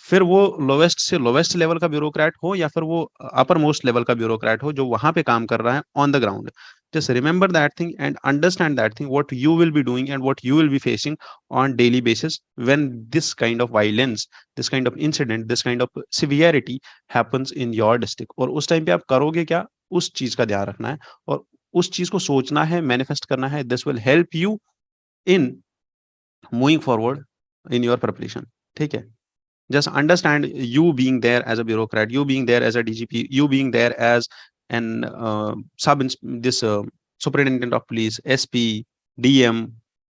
फिर वो लोवेस्ट से लोवेस्ट लेवल का ब्यूरोक्रेट हो या फिर वो अपर मोस्ट लेवल का ब्यूरोक्रेट हो जो वहां पे काम कर रहा है on the ground, just remember that thing and understand that thing, what you will be doing and what you will be facing on daily basis when this kind of violence, this kind of incident, this kind of severity happens in your district. और उस time पे आप करोगे क्या, उस चीज का ध्यान रखना है और उस चीज को सोचना है, मैनिफेस्ट करना है. This will help you in moving forward in your preparation, ठीक है. Just understand, you being there as a bureaucrat, you being there as a DGP, you being there as an this superintendent of police, SP, DM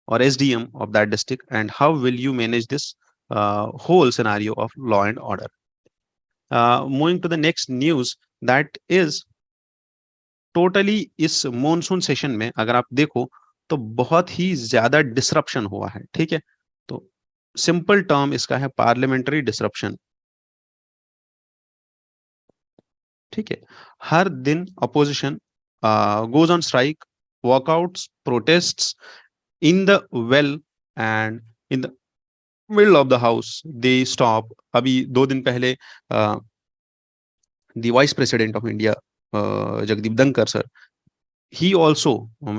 or SDM of that district, and how will you manage this whole scenario of law and order. Moving to the next news, that is totally इस monsoon session में अगर आप देखो तो बहुत ही ज्यादा disruption हुआ है, ठीक है. तो सिंपल टर्म इसका है पार्लियामेंट्री डिसरप्शन, ठीक है. हर दिन opposition goes on strike, walkouts, protests in the well and in the middle of the house they stop. अभी 2 दिन पहले the vice president of India Jagdeep Dhankhar sir, he also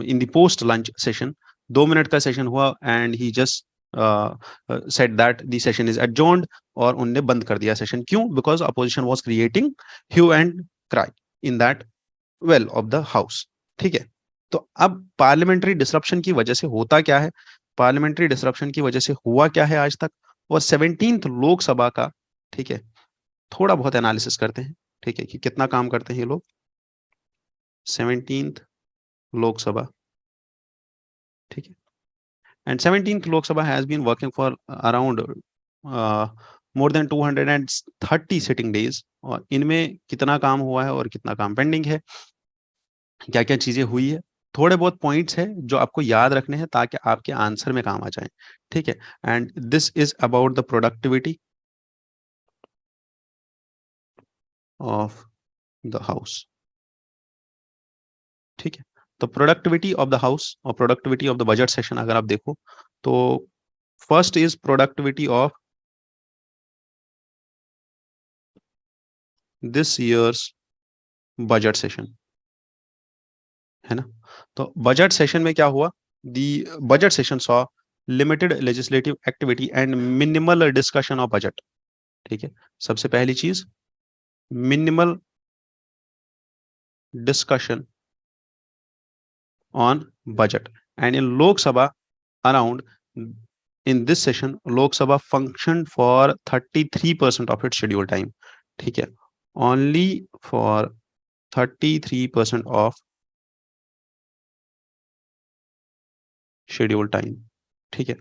in the post lunch session, 2 minute का session हुआ and he just said that the session is adjourned और उनने बंद कर दिया सेशन. क्यों? Because opposition was creating hue and cry in that well of the house, ठीक है. तो अब पार्लियामेंट्री डिसरप्शन की वजह से होता क्या है, पार्लियामेंट्री डिसरप्शन की वजह से हुआ क्या है आज तक, और 17th लोकसभा का, ठीक है, थोड़ा बहुत एनालिसिस करते हैं, ठीक है, कि कितना काम करते हैं ये लोग. 17th लोकसभा, ठीक है, and 17th Lok Sabha has been working for around more than 230 sitting days. और इनमें कितना काम हुआ है और कितना काम पेंडिंग है, क्या क्या चीजें हुई है, थोड़े बहुत पॉइंट्स है जो आपको याद रखने हैं ताकि आपके आंसर में काम आ जाए, ठीक है. And this is about the productivity of the house, ठीक है. तो प्रोडक्टिविटी ऑफ द हाउस और productivity of the budget session अगर आप देखो तो first is productivity of this years budget session, है ना. तो बजट सेशन में क्या हुआ, दी budget session saw limited legislative activity and minimal discussion of budget, ठीक है. सबसे पहली चीज minimal discussion on budget, and in Lok Sabha around in this session Lok Sabha functioned for 33% of its schedule time, ठीक है, only for 33% of schedule time, ठीक है.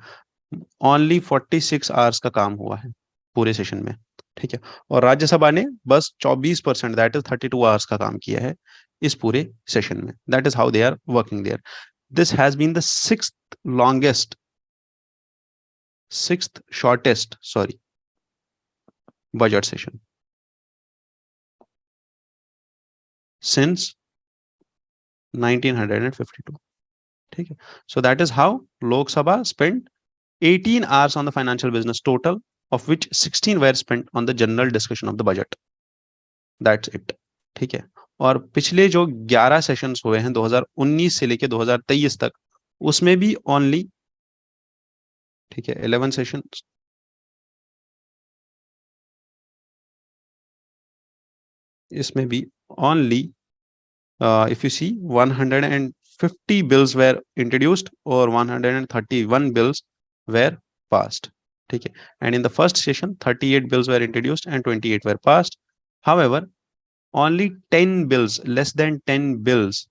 only 46 hours का काम हुआ है पूरे सेशन में, ठीक है. और राज्यसभा ने बस 24%, दैट इज 32 आवर्स का काम किया है इस पूरे सेशन में. That is how they are working there. This has been the sixth shortest, sorry, budget session since 1952. ठीक है. So that is how Lok Sabha spent 18 hours on the financial business total, of which 16 were spent on the general discussion of the budget. That's it. ठीक है. और पिछले जो 11 sessions हुए हैं 2019 से लेके 2023 तक, उसमें भी ओनली, ठीक है, 11 सेशंस, इसमें भी only if you see 150 bills were introduced or 131 bills were passed. ठीक है. And in the first session 38 bills were introduced and 28 were passed. However, only 10 bills, less than 10 bills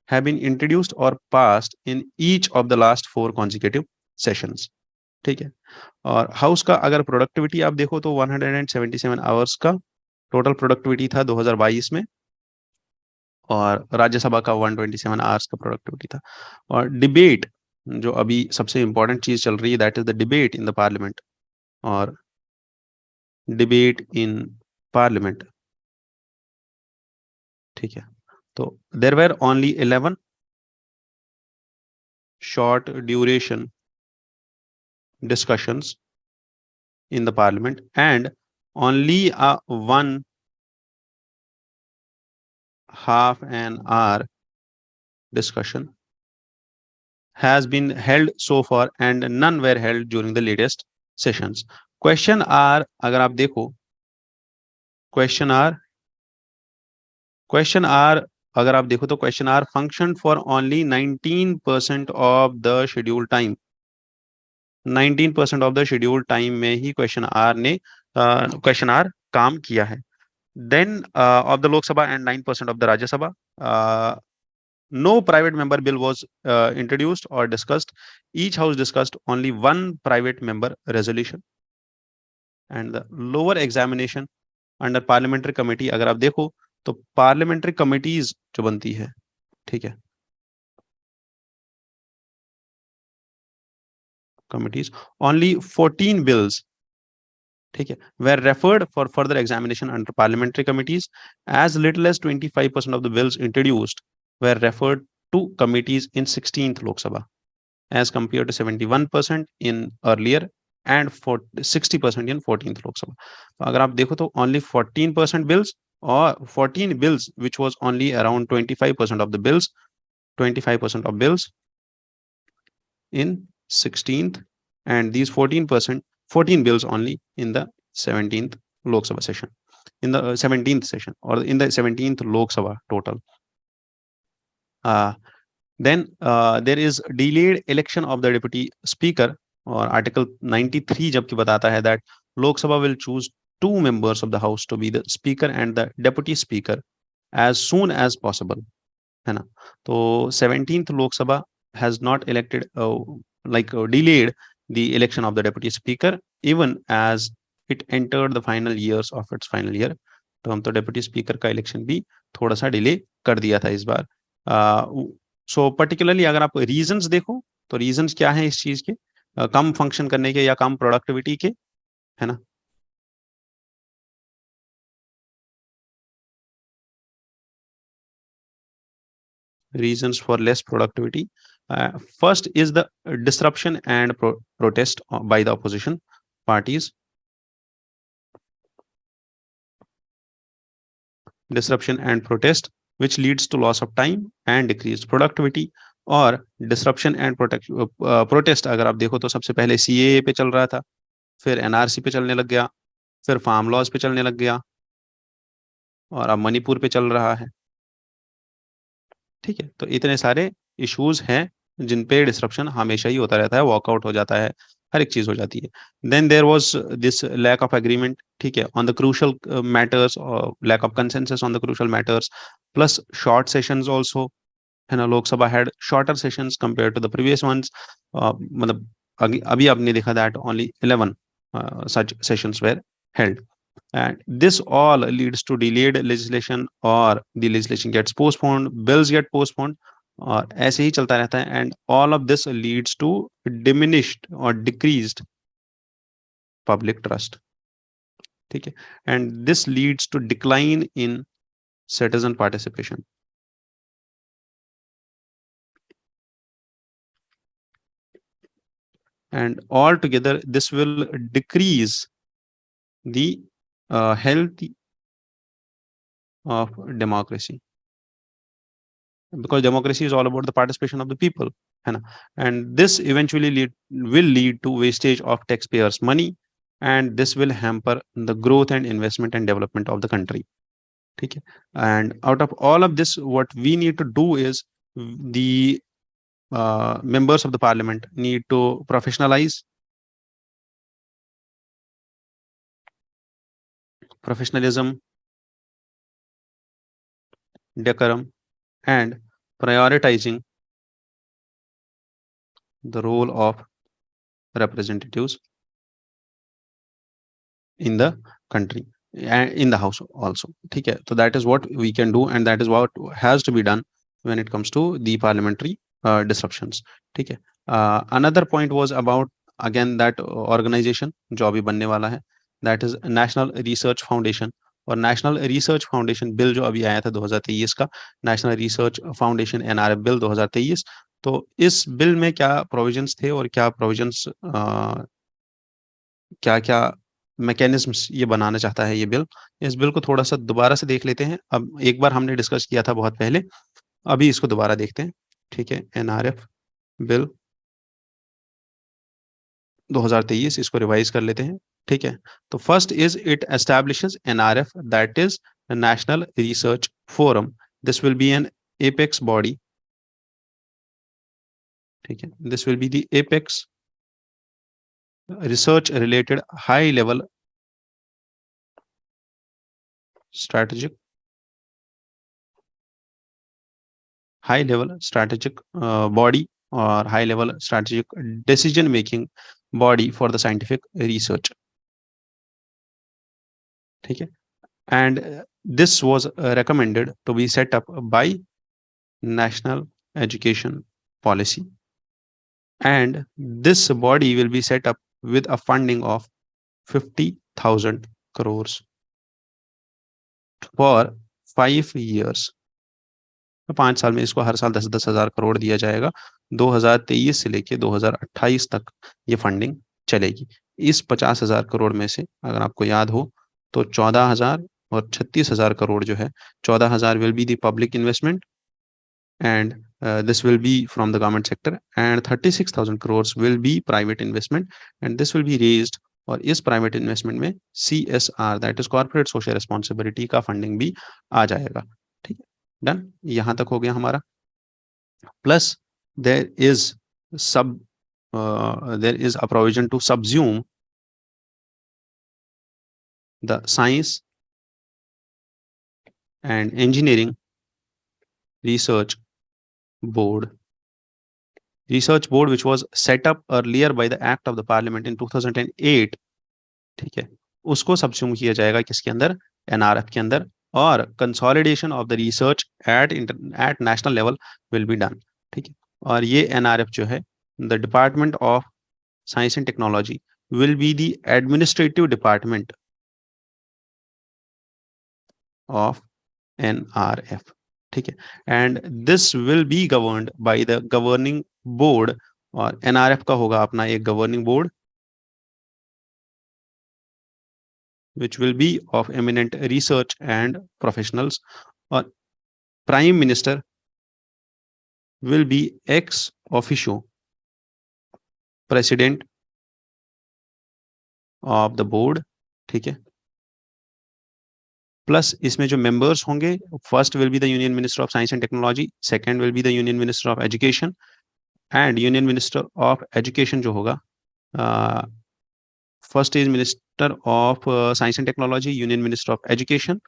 have been introduced or passed in each of the last 4 consecutive sessions. ठीक है. और house का अगर productivity आप देखो तो 177 hours का total productivity था 2022 में, और राज्यसभा का 127 आवर्स का प्रोडक्टिविटी था. और डिबेट, जो अभी सबसे इंपॉर्टेंट चीज चल रही है, that is the debate in the parliament. और डिबेट इन पार्लियामेंट, ठीक है, तो there were only 11 short duration discussions in the parliament, and only a 1.5 hour discussion has been held so far, and none were held during the latest sessions. Question are, अगर आप देखो question are अगर आप देखो तो question are functioned for only 19% of the scheduled time. 19% of the scheduled time में ही question R काम किया है. Then of the Lok Sabha and 9% of the Rajya Sabha, no private member bill was introduced or discussed. Each house discussed only one private member resolution. And the lower examination under parliamentary committee, अगर आप देखो तो parliamentary committees जो बनती है, ठीक है, committees, only 14 bills, ठीक है, were referred for further examination under parliamentary committees. As little as 25% of the bills introduced were referred to committees in 16th Lok Sabha, as compared to 71% in earlier and 60% in 14th Lok Sabha. तो अगर आप देखो तो only 14% bills, or 14 bills, which was only around 25% of the bills, 25% of bills in 16th, and these 14 bills only in the 17th Lok Sabha session, in the 17th session, or in the 17th Lok Sabha total. Then there is delayed election of the deputy speaker, और article 93 जबकि बताता है that Lok Sabha will choose 2 members of the house to be the speaker and the deputy speaker as soon as possible, है ना. तो 17th Lok Sabha has not elected, delayed the election of the deputy speaker even as it entered the final years of its final year. तो हम तो deputy speaker का election भी थोड़ा सा डिले कर दिया था इस बार. सो पर्टिकुलरली अगर आप रीजंस देखो तो रीजंस क्या है इस चीज के, कम फंक्शन करने के या कम प्रोडक्टिविटी के, है ना. Reasons for less productivity. First is the disruption and protest by the opposition parties. Disruption and protest, which leads to loss of time and decreased productivity. और disruption and protest अगर आप देखो तो सबसे पहले CAA पे चल रहा था, फिर NRC पे चलने लग गया, फिर फार्म लॉज पे चलने लग गया, और अब मणिपुर पे चल रहा है. ठीक है. तो इतने सारे इश्यूज हैं जिन पे डिसरप्शन हमेशा ही होता रहता है, वॉकआउट हो जाता है, हर एक चीज हो जाती है. Then there was this lack of agreement, ठीक है, ऑन द क्रूशियल मैटर्स, और lack of consensus on the crucial matters, plus short sessions also, है ना. Lok Sabha had shorter sessions compare to the previous once. मतलब अभी आपने देखा that only 11 such sessions were held, and this all leads to delayed legislation, or the legislation gets postponed, bills get postponed, और ऐसे ही चलता रहता है. and all of this leads to diminished or decreased public trust. ठीक है, and this leads to decline in citizen participation. And altogether, this will decrease the health of democracy, because democracy is all about the participation of the people, है ना? And this eventually will lead to wastage of taxpayers' money, and this will hamper the growth and investment and development of the country. ठीक है, and out of all of this, what we need to do is the members of the parliament need to professionalize. Professionalism, decorum, and prioritizing the role of representatives in the country and in the house also. ठीक है, so that is what we can do, and that is what has to be done when it comes to the parliamentary disruptions. ठीक है, another point was about again that organization जो अभी बनने वाला है, that is National Research Foundation. और national research foundation bill जो अभी आया था 2023 का, national research foundation NRF bill 2023, तो इस बिल में क्या प्रोविजंस थे और क्या प्रोविजंस क्या क्या मैकेनिज्म्स ये बनाना चाहता है ये बिल। इस बिल को थोड़ा सा दोबारा से देख लेते हैं। अब एक बार हमने डिस्कस किया था बहुत पहले, अभी इसको दोबारा देखते हैं। ठीक है, एनआरएफ बिल 2023, इसको रिवाइज कर लेते हैं। ठीक है, तो first is it establishes NRF, that is national research forum. This will B N apex body. ठीक है, this will be the apex research related high level strategic body or high level strategic decision making body for the scientific research. ठीक है, and this was recommended to be set up by national education policy, and this body will be set up with a funding of 50,000 crores for 5 years. 5 साल में इसको हर साल 10-10 हजार करोड़ दिया जाएगा। 2023 से लेके 2028 तक ये फंडिंग चलेगी। इस 50,000 करोड़ में से अगर आपको याद हो तो 14,000 और 36,000 करोड़ जो है, 14,000 will be the public investment and this will be from the government sector, and 36,000 crores will be private investment, and this will be raised, और इस प्राइवेट इन्वेस्टमेंट में CSR, that is corporate social responsibility का funding भी आ जाएगा। ठीक है, done, यहां तक हो गया हमारा। Plus there is a provision to subsume the science and engineering research board which was set up earlier by the act of the parliament in 2008। ठीक है, उसको सबस्यूम किया जाएगा किसके अंदर, एनआरएफ के अंदर, और consolidation of the research eight national level will be done. ठीक है, और ये एनआरएफ जो है, the department of science and technology will be the administrative department of NRF. ठीक है, and this will B governed by the governing board, और NRF का होगा अपना एक governing board which will be of eminent research and professionals, or prime minister will be ex officio president of the board। ठीक है, plus इसमें जो members होंगे, first will be the union minister of science and technology, second will be the union minister of education, and union minister of education जो होगा, first is minister of science and technology, union minister of education,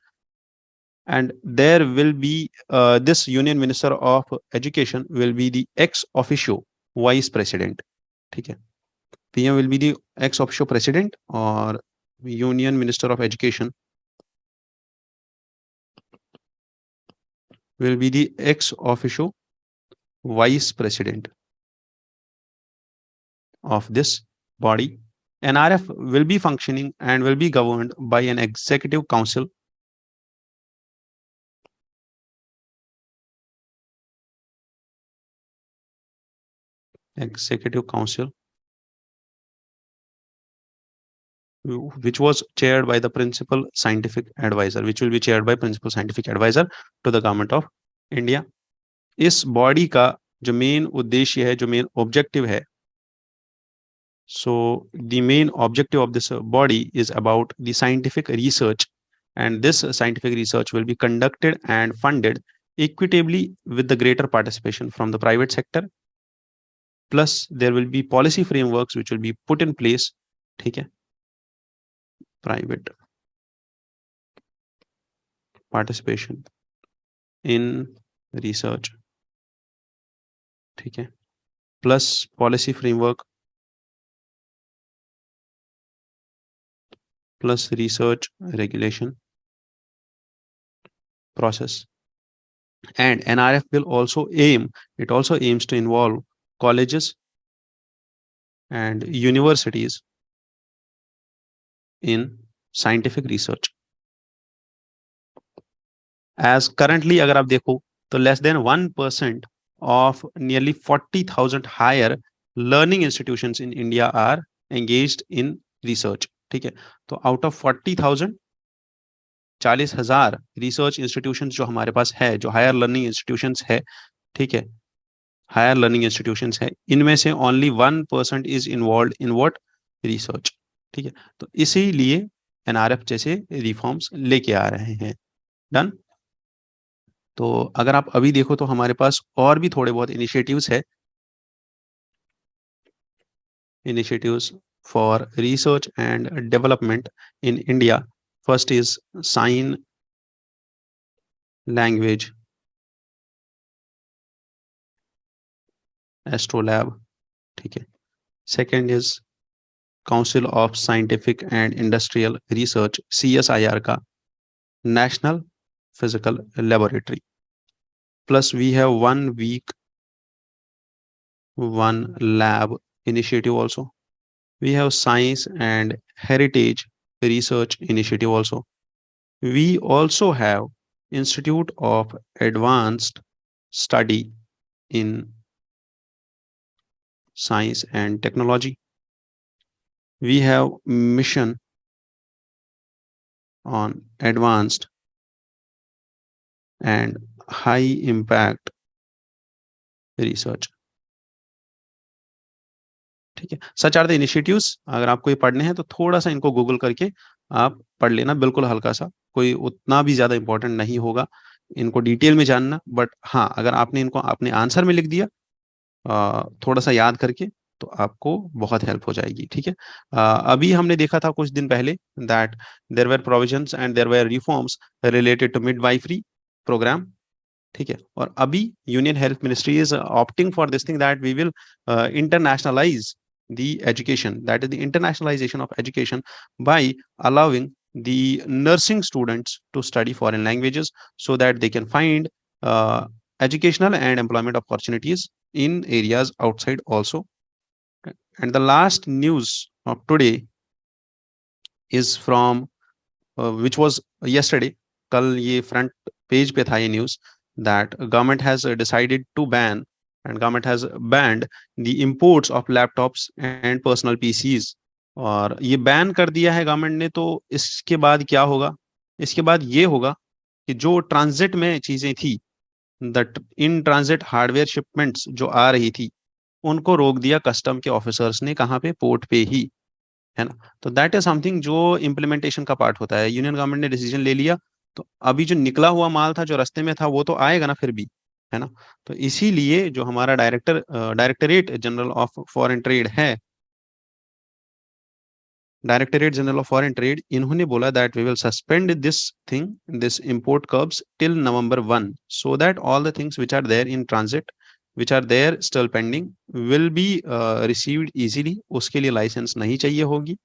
and there will be this union minister of education will be the ex officio vice president। ठीक है, PM will be the ex officio president, और union minister of education will be the ex officio vice president of this body। NRF will be functioning and will be governed by an executive council. Executive council, which was chaired by the principal scientific advisor, which will be chaired by principal scientific advisor to the government of India. इस body का जो main उद्देश्य है, जो main objective है, so the main objective of this body is about the scientific research, and this scientific research will be conducted and funded equitably with the greater participation from the private sector, plus there will be policy frameworks which will be put in place. ठीक है, private participation in research, ठीक है, plus policy framework plus research regulation process. And NRF will also aims to involve colleges and universities in scientific research. As currently, अगर आप देखो तो less than 1% of nearly 40,000 higher learning institutions in India are engaged in research. ठीक है, तो out of 40,000, 40,000 research institutions जो हमारे पास है, जो हायर लर्निंग इंस्टीट्यूशंस है, ठीक है, हायर लर्निंग इंस्टीट्यूशंस है, इनमें से only 1% is involve in what, research. ठीक है, तो इसीलिए NRF जैसे रिफॉर्म्स लेके आ रहे हैं. डन. तो अगर आप अभी देखो तो हमारे पास और भी थोड़े बहुत इनिशिएटिव्स है, initiatives for research and development in India. First is sign language astrolab. ठीक है. Second is council of scientific and industrial research, CSIR का national physical laboratory. Plus we have 1 week 1 lab initiative also. We have science and heritage research initiative also. We also have Institute of Advanced Study in Science and Technology. We have mission on advanced and high impact research. ठीक है, सच are the initiatives. अगर आपको ये पढ़ने हैं तो थोड़ा सा इनको गूगल करके आप पढ़ लेना, बिल्कुल हल्का सा, कोई उतना भी ज्यादा इंपॉर्टेंट नहीं होगा इनको डिटेल में जानना. बट हाँ, अगर आपने इनको अपने आंसर में लिख दिया थोड़ा सा याद करके, तो आपको बहुत हेल्प हो जाएगी. ठीक है. अभी हमने देखा था कुछ दिन पहले that there were provisions and there were reforms related to midwifery program. ठीक है, और अभी union health ministry is opting for this thing that we will internationalize the education, that is the internationalization of education, by allowing the nursing students to study foreign languages so that they can find educational and employment opportunities in areas outside also. And the last news of today is from which was yesterday. कल ये front page पे था ये news that government has decided to ban and government has banned the imports of laptops and personal PCs. और ये ban कर दिया है गवर्नमेंट ने. तो इसके बाद क्या होगा? इसके बाद ये होगा कि जो ट्रांजिट में चीजें थी, the in transit hardware shipments जो आ रही थी, उनको रोक दिया कस्टम के ऑफिसर्स ने. कहाँ पे? पोर्ट पे ही, है ना. तो दैट इज समथिंग जो इम्प्लीमेंटेशन का पार्ट होता है. यूनियन गवर्नमेंट ने डिसीजन ले लिया, तो अभी जो निकला हुआ माल था, जो रास्ते में था, वो तो आएगा ना फिर भी, है ना. तो इसीलिए जो हमारा directorate general of foreign trade है, directorate general of foreign trade, इन्होंने बोला that we will suspend this thing, this import curbs till November 1, so that all the things which are there in transit, which are there still pending, will be received easily. उसके लिए licence नहीं चाहिए होगी,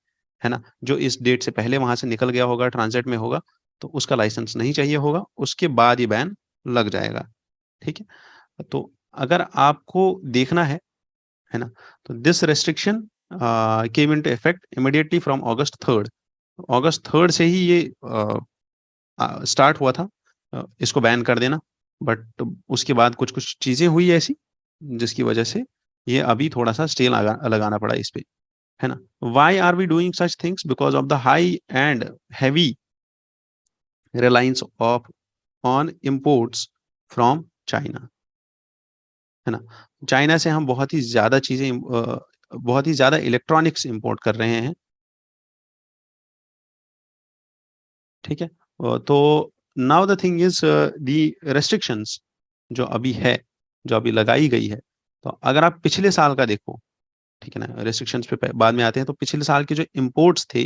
है ना. जो इस date से पहले वहां से निकल गया होगा, ट्रांजिट में होगा, तो उसका लाइसेंस नहीं चाहिए होगा. उसके बाद ये बैन लग जाएगा. ठीक है. तो अगर आपको देखना है ना, तो this restriction came into effect immediately from August 3rd. August 3rd से ही ये स्टार्ट हुआ था इसको बैन कर देना, बट उसके बाद कुछ कुछ चीजें हुई ऐसी जिसकी वजह से ये अभी थोड़ा सा स्टे लगाना पड़ा इस पे, है ना. Why are we doing such things? Because of the high and heavy reliance of on imports from China, है ना. चाइना से हम बहुत ही ज्यादा चीजें बहुत ही ज्यादा इलेक्ट्रॉनिक्स इंपोर्ट कर रहे हैं, ठीक है. तो now the thing is the restrictions जो अभी है, जो अभी लगाई गई है. तो अगर आप पिछले साल का देखो, ठीक है ना, रेस्ट्रिक्शंस पे बाद में आते हैं, तो पिछले साल के जो इंपोर्ट्स थे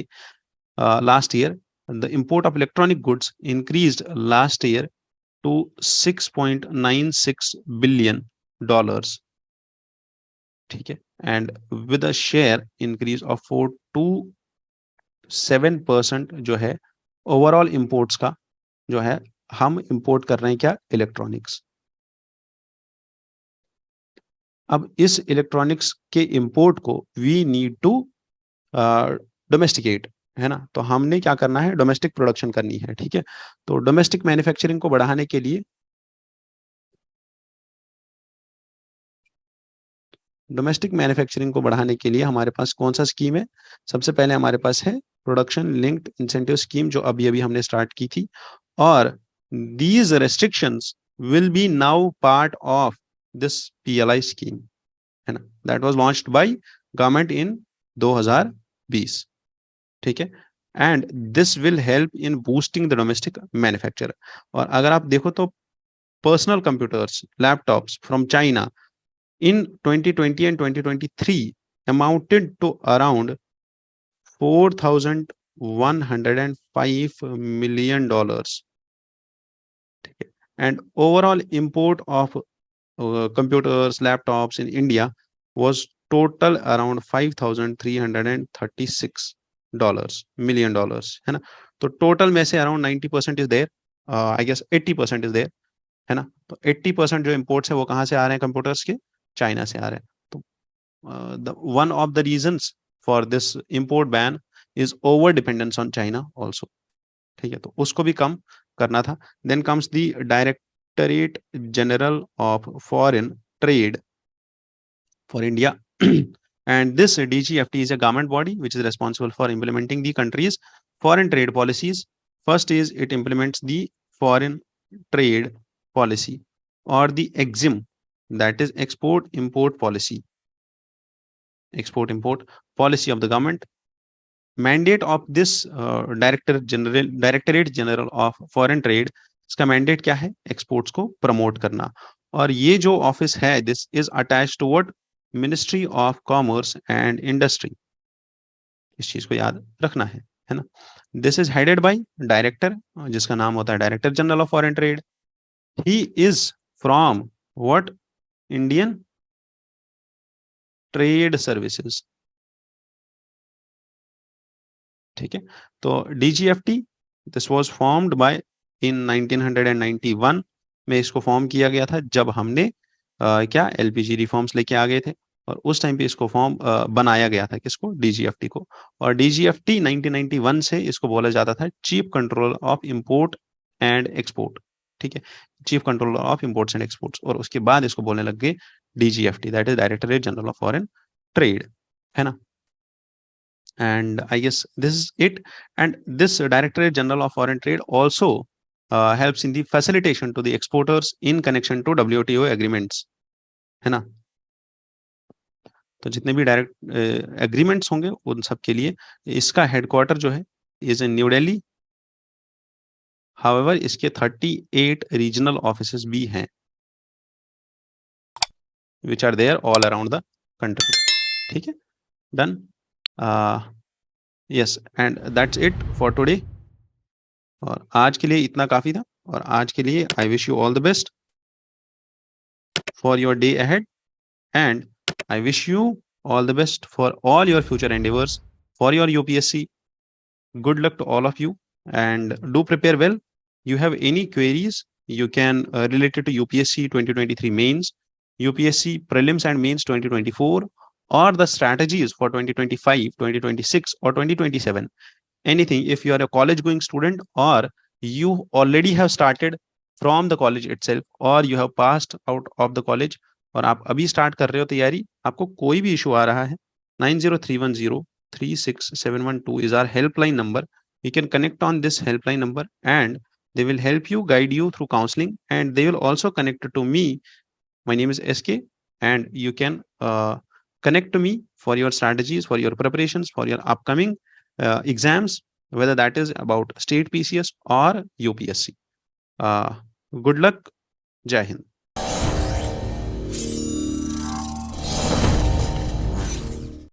last year, the import of electronic goods increased last year to $6.96 billion, ठीक है. And with a share increase of 4 to 7% जो है ओवरऑल इंपोर्ट्स का, जो है हम इंपोर्ट कर रहे हैं क्या? इलेक्ट्रॉनिक्स. अब इस इलेक्ट्रॉनिक्स के इंपोर्ट को वी नीड टू डोमेस्टिकेट, है ना. तो हमने क्या करना है? डोमेस्टिक प्रोडक्शन करनी है, ठीक है. तो डोमेस्टिक मैन्युफैक्चरिंग को बढ़ाने के लिए, हमारे पास कौन सा स्कीम है? सबसे पहले हमारे पास है प्रोडक्शन लिंक्ड इंसेंटिव स्कीम, जो अभी अभी हमने स्टार्ट की थी. और these restrictions will be now part of this PLI scheme, है ना. That was launched by government in 2020, ठीक है. And this will help in boosting the domestic manufacture. और अगर आप देखो तो personal computers, laptops from China in 2020 and 2023 amounted to around $4,105 million, ठीक है. And overall import of computers, laptops in India was total around $5,336 million, है ना. तो टोटल में से around 90% is there, I guess 80% is there, है ना. तो 80% जो इम्पोर्ट्स है वो कहाँ से आ रहे हैं? कंप्यूटर्स के चाइना से आ रहे हैं. तो one of the reasons for this import ban is over dependence on China also, ठीक है. तो उसको भी कम करना था. Then comes the directorate general of foreign trade for India. And this DGFT is a government body which is responsible for implementing the country's foreign trade policies. First is it implements the foreign trade policy or the EXIM, that is export import policy, export import policy of the government. Mandate of this Directorate General of Foreign Trade, इसका mandate क्या है? Exports को promote करना. और ये जो office है, this is attached to what? Ministry of commerce and industry. इस चीज को याद रखना है ना. This is headed by director, जिसका नाम होता है director general of foreign trade. He is from what? Indian trade services, ठीक है. तो DGFT this was formed by in 1991 में इसको फॉर्म किया गया था, जब हमने क्या LPG रिफॉर्म्स लेके आ गए थे. और उस टाइम पे इसको फॉर्म बनाया गया था, किसको? DGFT को. और DGFT 1991 से इसको बोला जाता था chief controller of import and export, ठीक है. Chief controller of imports and exports. और उसके बाद इसको बोलने लग गए DGFT, that is directorate general of foreign trade, है ना. And I guess this is it. And this Directorate General of Foreign Trade also helps in the facilitation to the exporters in connection to WTO agreements, है ना. तो जितने भी direct agreements होंगे उन सब के लिए इसका हेडक्वार्टर जो है is in New Delhi. However इसके 38 रीजनल ऑफिसेस भी हैं which are there all around the country, ठीक है. Done. Yes, and that's it for today. और आज के लिए इतना काफी था. और आज के लिए I wish you all the best for your day ahead, and I wish you all the best for all your future endeavors for your UPSC. Good luck to all of you and do prepare well. You have any queries, you can relate it to UPSC 2023 mains, UPSC prelims and mains 2024, or the strategies for 2025, 2026 or 2027, anything, if you are a college going student or you already have started from the college itself or you have passed out of the college और आप अभी start कर रहे हो तैयारी, आपको कोई भी इशू आ रहा है, 9031036712 is our helpline number. You can connect on this helpline number and they will help you, guide you through counseling, and they will also connect to me. My name is SK, and you can connect to me for your strategies, for your preparations, for your upcoming exams, whether that is about state PCS or UPSC. Good luck. Jai Hind.